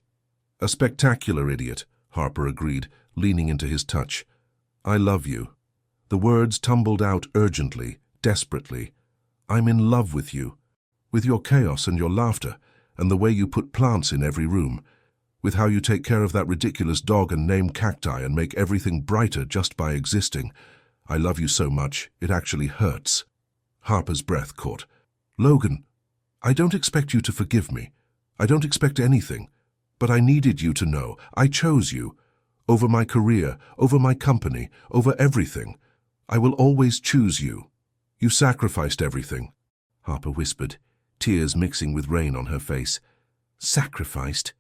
A spectacular idiot, Harper agreed, leaning into his touch. I love you. The words tumbled out urgently, desperately. I'm in love with you, with your chaos and your laughter, and the way you put plants in every room, with how you take care of that ridiculous dog and name cacti and make everything brighter just by existing. I love you so much, it actually hurts. Harper's breath caught. Logan, I don't expect you to forgive me. I don't expect anything. But I needed you to know. I chose you. Over my career, over my company, over everything. I will always choose you. You sacrificed everything. Harper whispered, tears mixing with rain on her face. Sacrificed?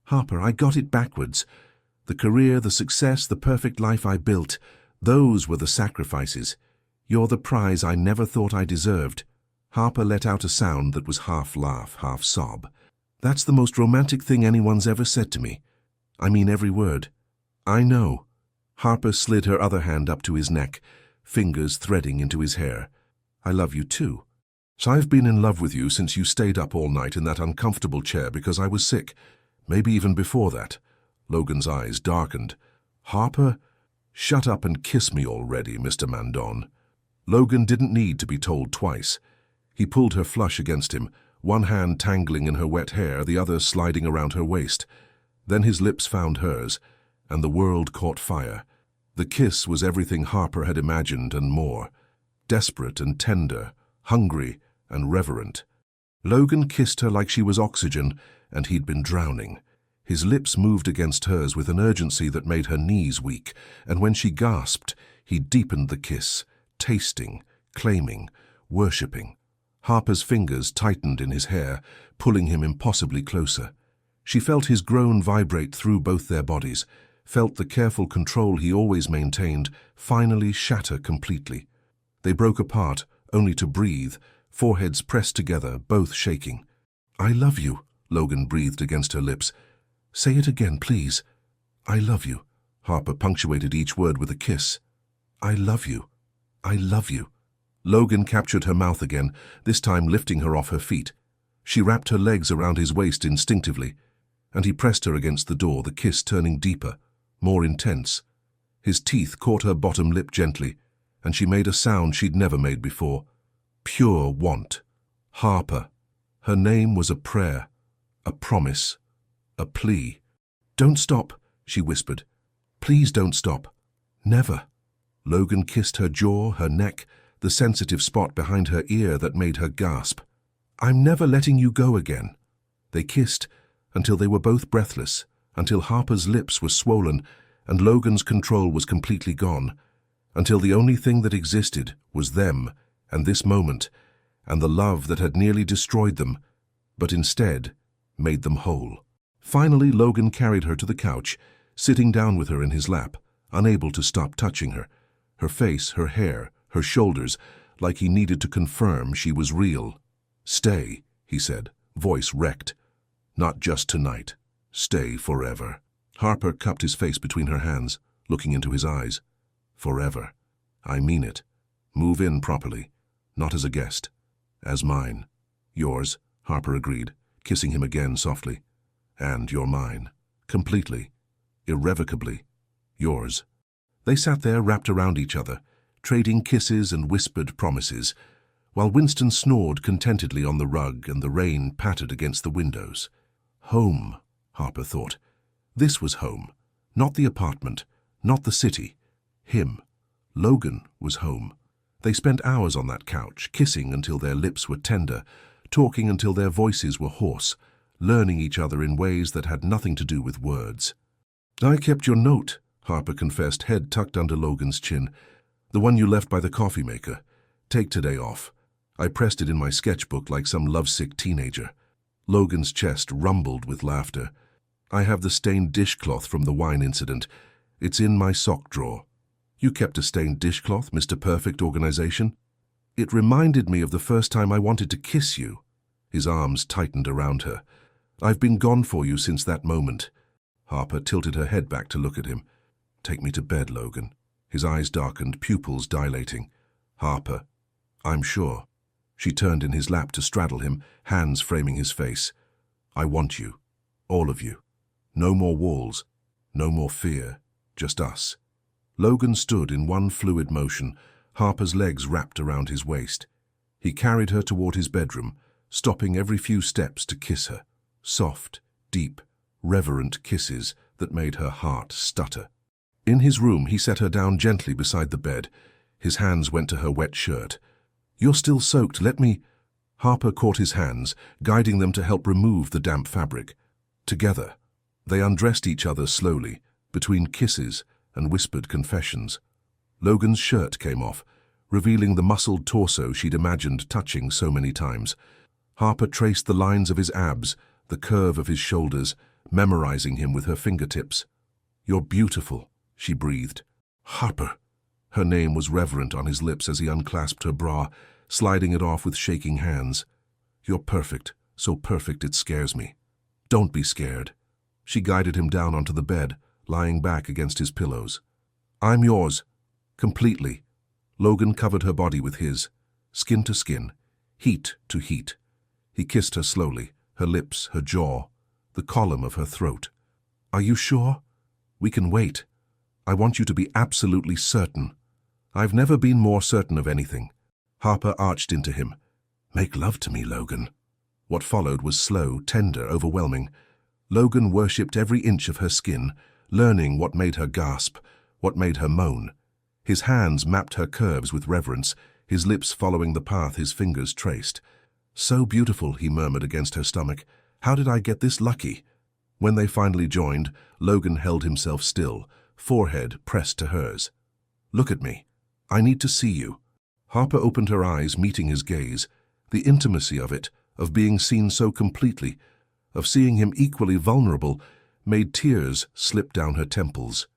Harper, I got it backwards. The career, the success, the perfect life I built, those were the sacrifices. You're the prize I never thought I deserved. Harper let out a sound that was half laugh, half sob. That's the most romantic thing anyone's ever said to me. I mean every word. I know. Harper slid her other hand up to his neck, fingers threading into his hair. I love you too. So I've been in love with you since you stayed up all night in that uncomfortable chair because I was sick. Maybe even before that. Logan's eyes darkened. Harper? Shut up and kiss me already, Mr. Mandon. Logan didn't need to be told twice. He pulled her flush against him, one hand tangling in her wet hair, the other sliding around her waist. Then his lips found hers, and the world caught fire. The kiss was everything Harper had imagined and more. Desperate and tender, hungry and reverent. Logan kissed her like she was oxygen, and he'd been drowning. His lips moved against hers with an urgency that made her knees weak, and when she gasped, he deepened the kiss, tasting, claiming, worshipping. Harper's fingers tightened in his hair, pulling him impossibly closer. She felt his groan vibrate through both their bodies, felt the careful control he always maintained finally shatter completely. They broke apart, only to breathe, foreheads pressed together, both shaking. I love you, Logan breathed against her lips. Say it again, please. I love you. Harper punctuated each word with a kiss. I love you. I love you. Logan captured her mouth again, this time lifting her off her feet. She wrapped her legs around his waist instinctively, and he pressed her against the door, the kiss turning deeper, more intense. His teeth caught her bottom lip gently, and she made a sound she'd never made before. Pure want. Harper. Her name was a prayer, a promise, a plea. "Don't stop," she whispered. "Please don't stop. Never." Logan kissed her jaw, her neck, the sensitive spot behind her ear that made her gasp. "I'm never letting you go again." They kissed until they were both breathless, until Harper's lips were swollen and Logan's control was completely gone, until the only thing that existed was them and this moment and the love that had nearly destroyed them, but instead made them whole. Finally, Logan carried her to the couch, sitting down with her in his lap, unable to stop touching her. Her face, her hair, her shoulders, like he needed to confirm she was real. "Stay," he said, voice wrecked. "Not just tonight. Stay forever." Harper cupped his face between her hands, looking into his eyes. "Forever. I mean it. Move in properly. Not as a guest. As mine." "Yours," Harper agreed, kissing him again softly. "And you're mine. Completely. Irrevocably. Yours." They sat there wrapped around each other, trading kisses and whispered promises, while Winston snored contentedly on the rug and the rain pattered against the windows. Home, Harper thought. This was home. Not the apartment, not the city. Him. Logan was home. They spent hours on that couch, kissing until their lips were tender, talking until their voices were hoarse, learning each other in ways that had nothing to do with words. "I kept your note," Harper confessed, head tucked under Logan's chin. "The one you left by the coffee maker. Take today off. I pressed it in my sketchbook like some lovesick teenager." Logan's chest rumbled with laughter. "I have the stained dishcloth from the wine incident. It's in my sock drawer." "You kept a stained dishcloth, Mr. Perfect Organization?" "It reminded me of the first time I wanted to kiss you." His arms tightened around her. "I've been gone for you since that moment." Harper tilted her head back to look at him. "Take me to bed, Logan." His eyes darkened, pupils dilating. "Harper, I'm sure." She turned in his lap to straddle him, hands framing his face. "I want you. All of you. No more walls. No more fear. Just us." Logan stood in one fluid motion, Harper's legs wrapped around his waist. He carried her toward his bedroom, stopping every few steps to kiss her. Soft, deep, reverent kisses that made her heart stutter. In his room, he set her down gently beside the bed. His hands went to her wet shirt. "You're still soaked, let me—" Harper caught his hands, guiding them to help remove the damp fabric. Together, they undressed each other slowly, between kisses and whispered confessions. Logan's shirt came off, revealing the muscled torso she'd imagined touching so many times. Harper traced the lines of his abs, the curve of his shoulders, memorizing him with her fingertips. "You're beautiful," she breathed. "Harper." Her name was reverent on his lips as he unclasped her bra, sliding it off with shaking hands. "You're perfect, so perfect it scares me." "Don't be scared." She guided him down onto the bed, lying back against his pillows. "I'm yours. Completely." Logan covered her body with his, skin to skin, heat to heat. He kissed her slowly, her lips, her jaw, the column of her throat. "Are you sure? We can wait. I want you to be absolutely certain." "I've never been more certain of anything." Harper arched into him. "Make love to me, Logan." What followed was slow, tender, overwhelming. Logan worshipped every inch of her skin, learning what made her gasp, what made her moan. His hands mapped her curves with reverence, his lips following the path his fingers traced. "So beautiful," he murmured against her stomach. "How did I get this lucky?" When they finally joined, Logan held himself still, forehead pressed to hers. "Look at me. I need to see you." Harper opened her eyes, meeting his gaze. The intimacy of it, of being seen so completely, of seeing him equally vulnerable, made tears slip down her temples.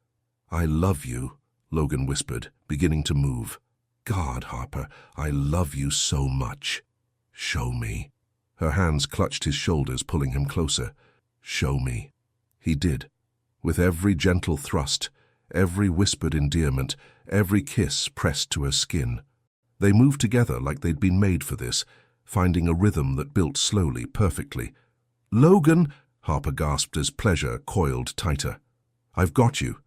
"I love you," Logan whispered, beginning to move. "God, Harper, I love you so much." "Show me." Her hands clutched his shoulders, pulling him closer. "Show me." He did. With every gentle thrust, every whispered endearment, every kiss pressed to her skin. They moved together like they'd been made for this, finding a rhythm that built slowly, perfectly. "Logan!" Harper gasped as pleasure coiled tighter. "I've got you."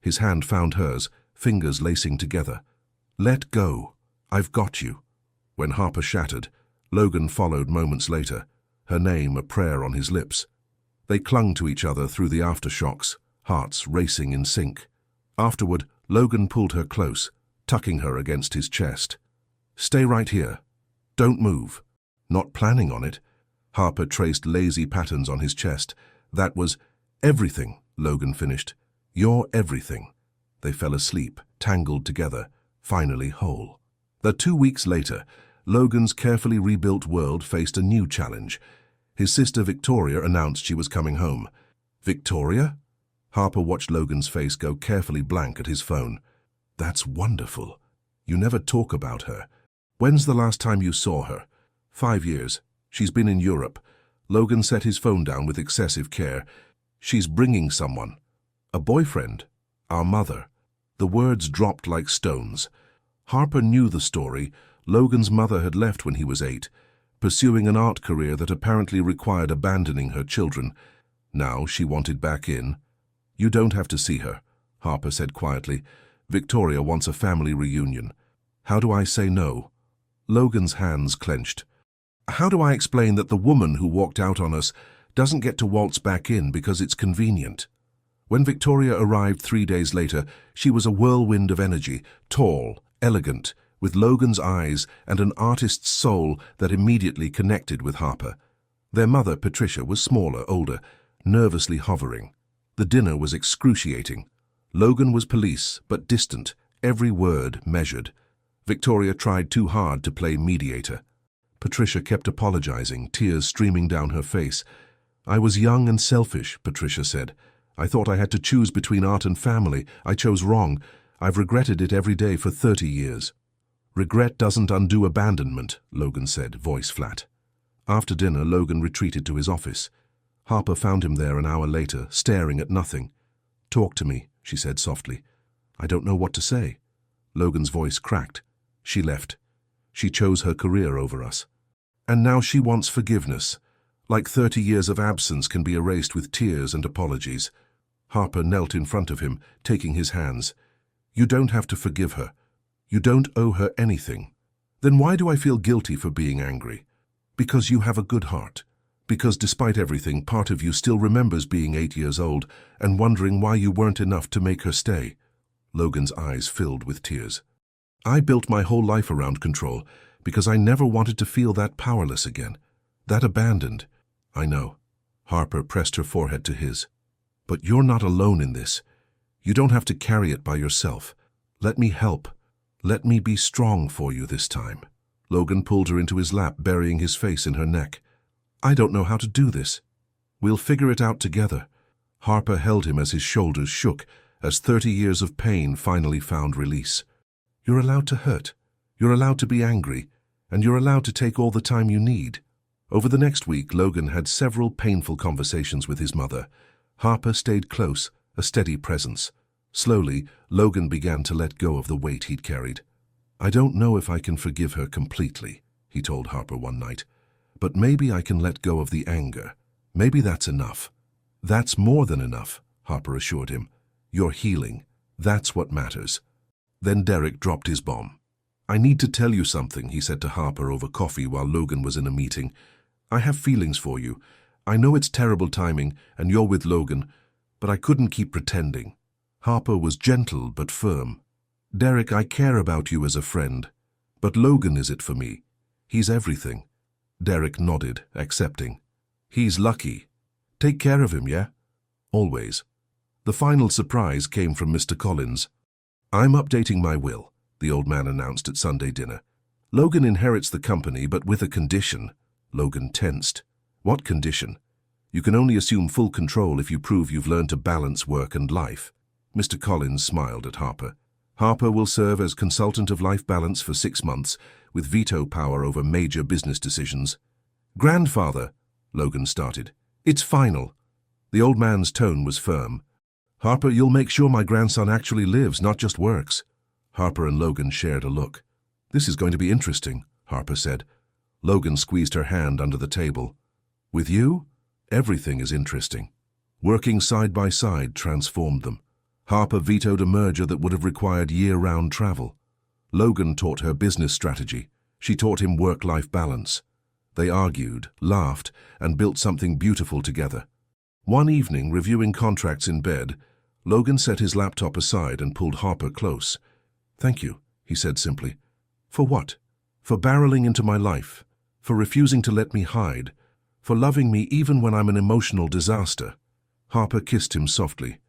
His hand found hers, fingers lacing together. "Let go. I've got you." When Harper shattered, Logan followed moments later, her name a prayer on his lips. They clung to each other through the aftershocks, hearts racing in sync. Afterward, Logan pulled her close, tucking her against his chest. "Stay right here. Don't move." Not planning on it, Harper traced lazy patterns on his chest. "That was everything," Logan finished. "You're everything." They fell asleep, tangled together, finally whole. 2 weeks later, Logan's carefully rebuilt world faced a new challenge. His sister Victoria announced she was coming home. "Victoria?" Harper watched Logan's face go carefully blank at his phone. "That's wonderful. You never talk about her. When's the last time you saw her?" 5 years. She's been in Europe." Logan set his phone down with excessive care. "She's bringing someone." "A boyfriend?" "Our mother." The words dropped like stones. Harper knew the story. Logan's mother had left when he was 8, pursuing an art career that apparently required abandoning her children. Now she wanted back in. "You don't have to see her," Harper said quietly. "Victoria wants a family reunion." "How do I say no?" Logan's hands clenched. "How do I explain that the woman who walked out on us doesn't get to waltz back in because it's convenient?" When Victoria arrived 3 days later, she was a whirlwind of energy, tall, elegant, with Logan's eyes and an artist's soul that immediately connected with Harper. Their mother, Patricia, was smaller, older, nervously hovering. The dinner was excruciating. Logan was police, but distant, every word measured. Victoria tried too hard to play mediator. Patricia kept apologizing, tears streaming down her face. "I was young and selfish," Patricia said. "I thought I had to choose between art and family. I chose wrong. I've regretted it every day for 30 years. "Regret doesn't undo abandonment," Logan said, voice flat. After dinner, Logan retreated to his office. Harper found him there an hour later, staring at nothing. "Talk to me," she said softly. "I don't know what to say." Logan's voice cracked. "She left. She chose her career over us. And now she wants forgiveness. Like 30 years of absence can be erased with tears and apologies." Harper knelt in front of him, taking his hands. "You don't have to forgive her. You don't owe her anything." "Then why do I feel guilty for being angry?" "Because you have a good heart. Because despite everything, part of you still remembers being 8 years old and wondering why you weren't enough to make her stay." Logan's eyes filled with tears. "I built my whole life around control because I never wanted to feel that powerless again, that abandoned." "I know." Harper pressed her forehead to his. "But you're not alone in this. You don't have to carry it by yourself. Let me help. Let me be strong for you this time." Logan pulled her into his lap, burying his face in her neck. "I don't know how to do this. We'll figure it out together." Harper held him as his shoulders shook, as 30 years of pain finally found release. "You're allowed to hurt. You're allowed to be angry. And you're allowed to take all the time you need." Over the next week, Logan had several painful conversations with his mother. Harper stayed close, a steady presence. Slowly, Logan began to let go of the weight he'd carried. "I don't know if I can forgive her completely," he told Harper one night. "But maybe I can let go of the anger. Maybe that's enough." "That's more than enough," Harper assured him. "You're healing. That's what matters." Then Derek dropped his bomb. "I need to tell you something," he said to Harper over coffee while Logan was in a meeting. "I have feelings for you. I know it's terrible timing, and you're with Logan, but I couldn't keep pretending." Harper was gentle but firm. "Derek, I care about you as a friend, but Logan is it for me. He's everything." Derek nodded, accepting. "He's lucky. Take care of him, yeah?" "Always." The final surprise came from Mr. Collins. "I'm updating my will," the old man announced at Sunday dinner. "Logan inherits the company, but with a condition." Logan tensed. "What condition?" "You can only assume full control if you prove you've learned to balance work and life." Mr. Collins smiled at Harper. "Harper will serve as consultant of life balance for 6 months, with veto power over major business decisions." "Grandfather," Logan started. "It's final." The old man's tone was firm. "Harper, you'll make sure my grandson actually lives, not just works." Harper and Logan shared a look. "This is going to be interesting," Harper said. Logan squeezed her hand under the table. "With you, everything is interesting." Working side by side transformed them. Harper vetoed a merger that would have required year-round travel. Logan taught her business strategy. She taught him work-life balance. They argued, laughed, and built something beautiful together. One evening, reviewing contracts in bed, Logan set his laptop aside and pulled Harper close. "Thank you," he said simply. "For what?" "For barreling into my life, for refusing to let me hide, for loving me even when I'm an emotional disaster." Harper kissed him softly.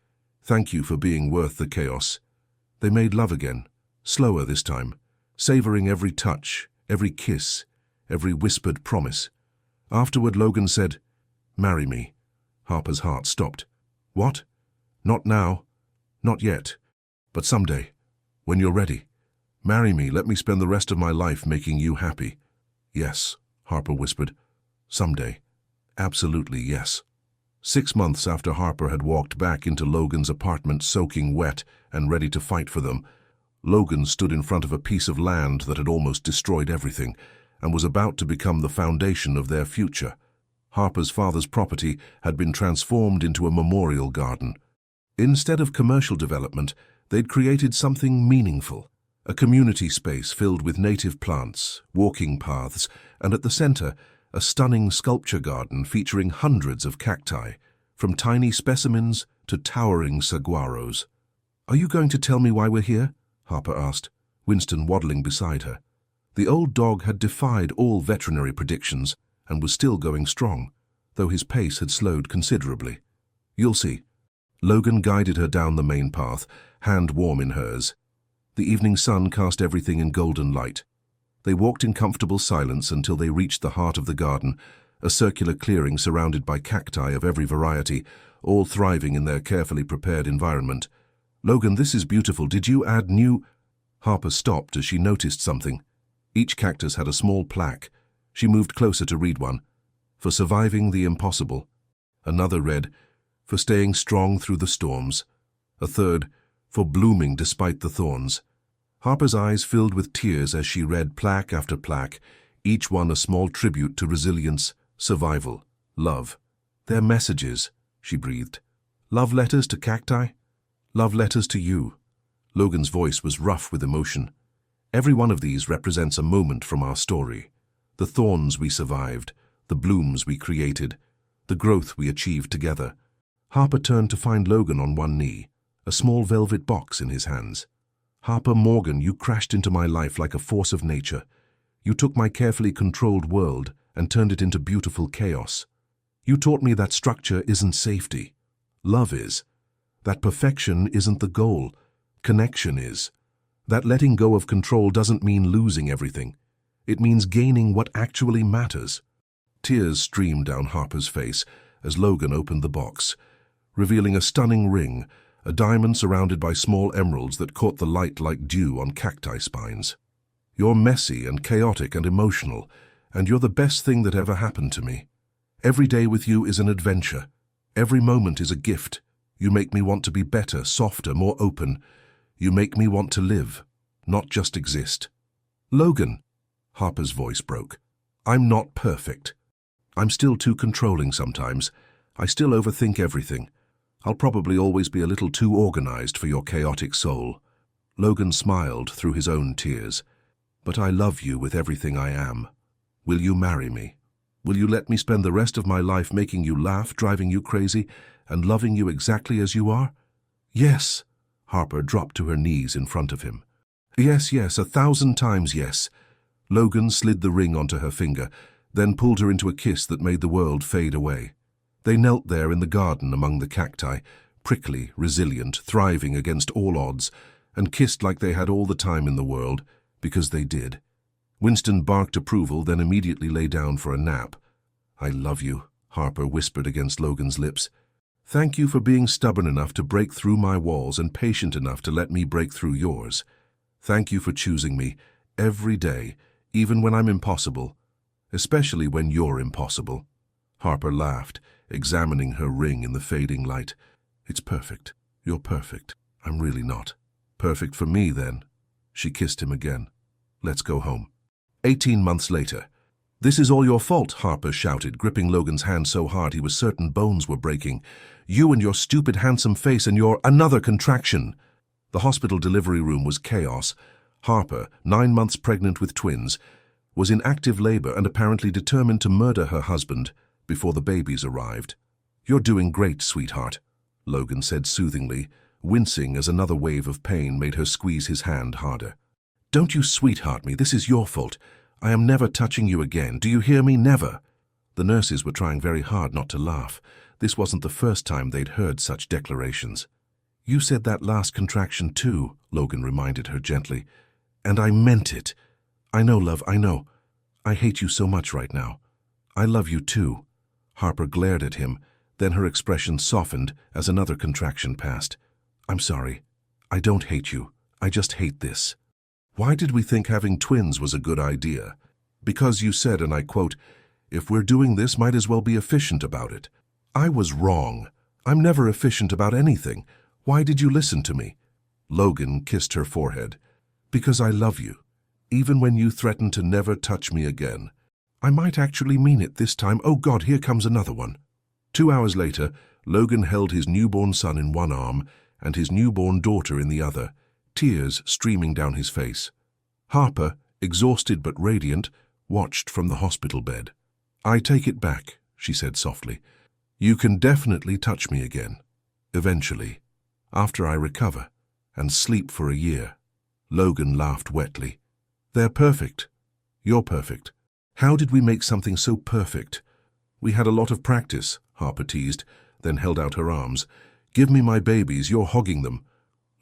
"Thank you for being worth the chaos." They made love again, slower this time, savoring every touch, every kiss, every whispered promise. Afterward, Logan said, "Marry me." Harper's heart stopped. "What? Not now. Not yet. But someday. When you're ready. Marry me, let me spend the rest of my life making you happy." "Yes," Harper whispered. "Someday. Absolutely yes." 6 months after Harper had walked back into Logan's apartment soaking wet and ready to fight for them, Logan stood in front of a piece of land that had almost destroyed everything and was about to become the foundation of their future. Harper's father's property had been transformed into a memorial garden. Instead of commercial development, they'd created something meaningful, a community space filled with native plants, walking paths, and at the center, a stunning sculpture garden featuring hundreds of cacti, from tiny specimens to towering saguaros. "Are you going to tell me why we're here?" Harper asked, Winston waddling beside her. The old dog had defied all veterinary predictions and was still going strong, though his pace had slowed considerably. "You'll see." Logan guided her down the main path, hand warm in hers. The evening sun cast everything in golden light. They walked in comfortable silence until they reached the heart of the garden, a circular clearing surrounded by cacti of every variety, all thriving in their carefully prepared environment. "Logan, this is beautiful. Did you add new—" Harper stopped as she noticed something. Each cactus had a small plaque. She moved closer to read one. "For surviving the impossible." Another read, "For staying strong through the storms." A third, "For blooming despite the thorns." Harper's eyes filled with tears as she read plaque after plaque, each one a small tribute to resilience, survival, love. "They're messages," she breathed. "Love letters to cacti? Love letters to you." Logan's voice was rough with emotion. "Every one of these represents a moment from our story. The thorns we survived, the blooms we created, the growth we achieved together." Harper turned to find Logan on one knee, a small velvet box in his hands. "Harper Morgan, you crashed into my life like a force of nature. You took my carefully controlled world and turned it into beautiful chaos. You taught me that structure isn't safety. Love is. That perfection isn't the goal. Connection is. That letting go of control doesn't mean losing everything. It means gaining what actually matters." Tears streamed down Harper's face as Logan opened the box, revealing a stunning ring, a diamond surrounded by small emeralds that caught the light like dew on cacti spines. "You're messy and chaotic and emotional, and you're the best thing that ever happened to me. Every day with you is an adventure. Every moment is a gift. You make me want to be better, softer, more open. You make me want to live, not just exist." "Logan," Harper's voice broke, "I'm not perfect. I'm still too controlling sometimes. I still overthink everything. I'll probably always be a little too organized for your chaotic soul." Logan smiled through his own tears. "But I love you with everything I am. Will you marry me? Will you let me spend the rest of my life making you laugh, driving you crazy, and loving you exactly as you are?" "Yes." Harper dropped to her knees in front of him. "Yes, yes, 1,000 times yes." Logan slid the ring onto her finger, then pulled her into a kiss that made the world fade away. They knelt there in the garden among the cacti, prickly, resilient, thriving against all odds, and kissed like they had all the time in the world, because they did. Winston barked approval, then immediately lay down for a nap. "I love you," Harper whispered against Logan's lips. "Thank you for being stubborn enough to break through my walls and patient enough to let me break through yours. Thank you for choosing me every day, even when I'm impossible, especially when you're impossible." Harper laughed, examining her ring in the fading light. "It's perfect. You're perfect. I'm really not." "Perfect for me, then." She kissed him again. "Let's go home." 18 months later. "This is all your fault," Harper shouted, gripping Logan's hand so hard he was certain bones were breaking. "You and your stupid handsome face and your another contraction." The hospital delivery room was chaos. Harper, 9 months pregnant with twins, was in active labor and apparently determined to murder her husband before the babies arrived. "You're doing great, sweetheart," Logan said soothingly, wincing as another wave of pain made her squeeze his hand harder. "Don't you sweetheart me, this is your fault. I am never touching you again, do you hear me? Never." The nurses were trying very hard not to laugh. This wasn't the first time they'd heard such declarations. "You said that last contraction too," Logan reminded her gently. "And I meant it. I know, love, I know. I hate you so much right now. I love you too." Harper glared at him, then her expression softened as another contraction passed. "I'm sorry. I don't hate you. I just hate this. Why did we think having twins was a good idea? Because you said, and I quote, 'If we're doing this, might as well be efficient about it.' I was wrong. I'm never efficient about anything. Why did you listen to me?" Logan kissed her forehead. "Because I love you, even when you threaten to never touch me again. I might actually mean it this time. Oh God, here comes another one." 2 hours later, Logan held his newborn son in one arm and his newborn daughter in the other, tears streaming down his face. Harper, exhausted but radiant, watched from the hospital bed. "I take it back," she said softly. "You can definitely touch me again. Eventually. After I recover and sleep for a year." Logan laughed wetly. "They're perfect. You're perfect. How did we make something so perfect?" "We had a lot of practice," Harper teased, then held out her arms. "Give me my babies, you're hogging them."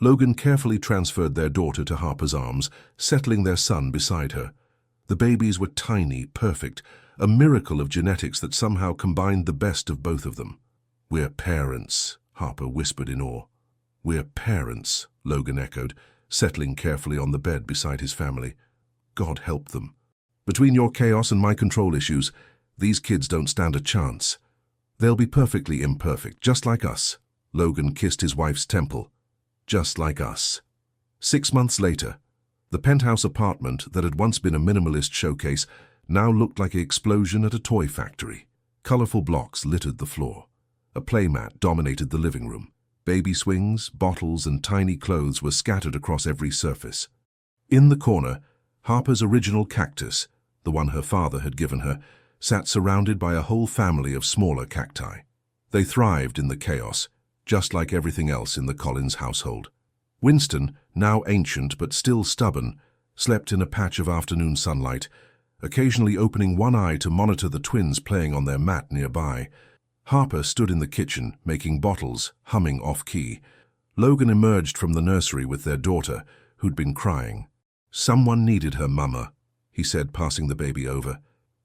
Logan carefully transferred their daughter to Harper's arms, settling their son beside her. The babies were tiny, perfect, a miracle of genetics that somehow combined the best of both of them. "We're parents," Harper whispered in awe. "We're parents," Logan echoed, settling carefully on the bed beside his family. "God help them. Between your chaos and my control issues, these kids don't stand a chance. They'll be perfectly imperfect, just like us." Logan kissed his wife's temple. "Just like us." 6 months later, the penthouse apartment that had once been a minimalist showcase now looked like an explosion at a toy factory. Colorful blocks littered the floor. A playmat dominated the living room. Baby swings, bottles, and tiny clothes were scattered across every surface. In the corner, Harper's original cactus, the one her father had given her, sat surrounded by a whole family of smaller cacti. They thrived in the chaos, just like everything else in the Collins household. Winston, now ancient but still stubborn, slept in a patch of afternoon sunlight, occasionally opening one eye to monitor the twins playing on their mat nearby. Harper stood in the kitchen, making bottles, humming off-key. Logan emerged from the nursery with their daughter, who'd been crying. "Someone needed her, Mama," he said, passing the baby over.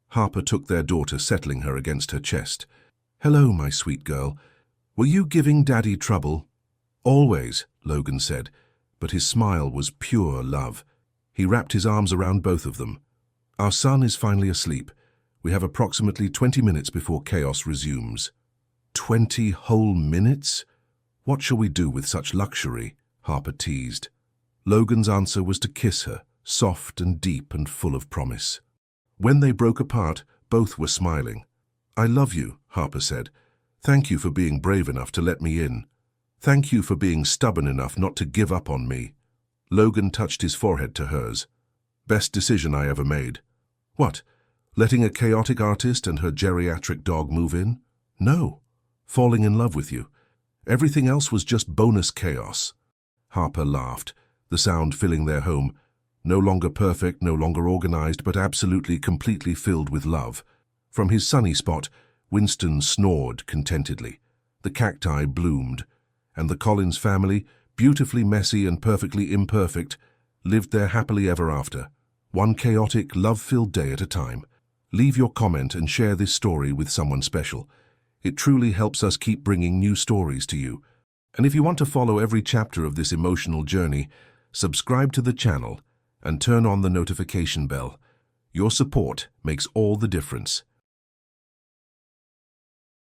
Harper took their daughter, settling her against her chest. "Hello, my sweet girl. Were you giving Daddy trouble?" "Always," Logan said, but his smile was pure love. He wrapped his arms around both of them. "Our son is finally asleep. We have approximately 20 minutes before chaos resumes." 20 whole minutes? What shall we do with such luxury? Harper teased. Logan's answer was to kiss her, soft and deep and full of promise. When they broke apart, both were smiling. "I love you," Harper said. "Thank you for being brave enough to let me in. Thank you for being stubborn enough not to give up on me." Logan touched his forehead to hers. "Best decision I ever made." "What? Letting a chaotic artist and her geriatric dog move in?" "No. Falling in love with you. Everything else was just bonus chaos." Harper laughed, the sound filling their home. No longer perfect, no longer organized, but absolutely, completely filled with love. From his sunny spot, Winston snored contentedly. The cacti bloomed, and the Collins family, beautifully messy and perfectly imperfect, lived there happily ever after, one chaotic, love-filled day at a time. Leave your comment and share this story with someone special. It truly helps us keep bringing new stories to you. And if you want to follow every chapter of this emotional journey, subscribe to the channel and turn on the notification bell. Your support makes all the difference.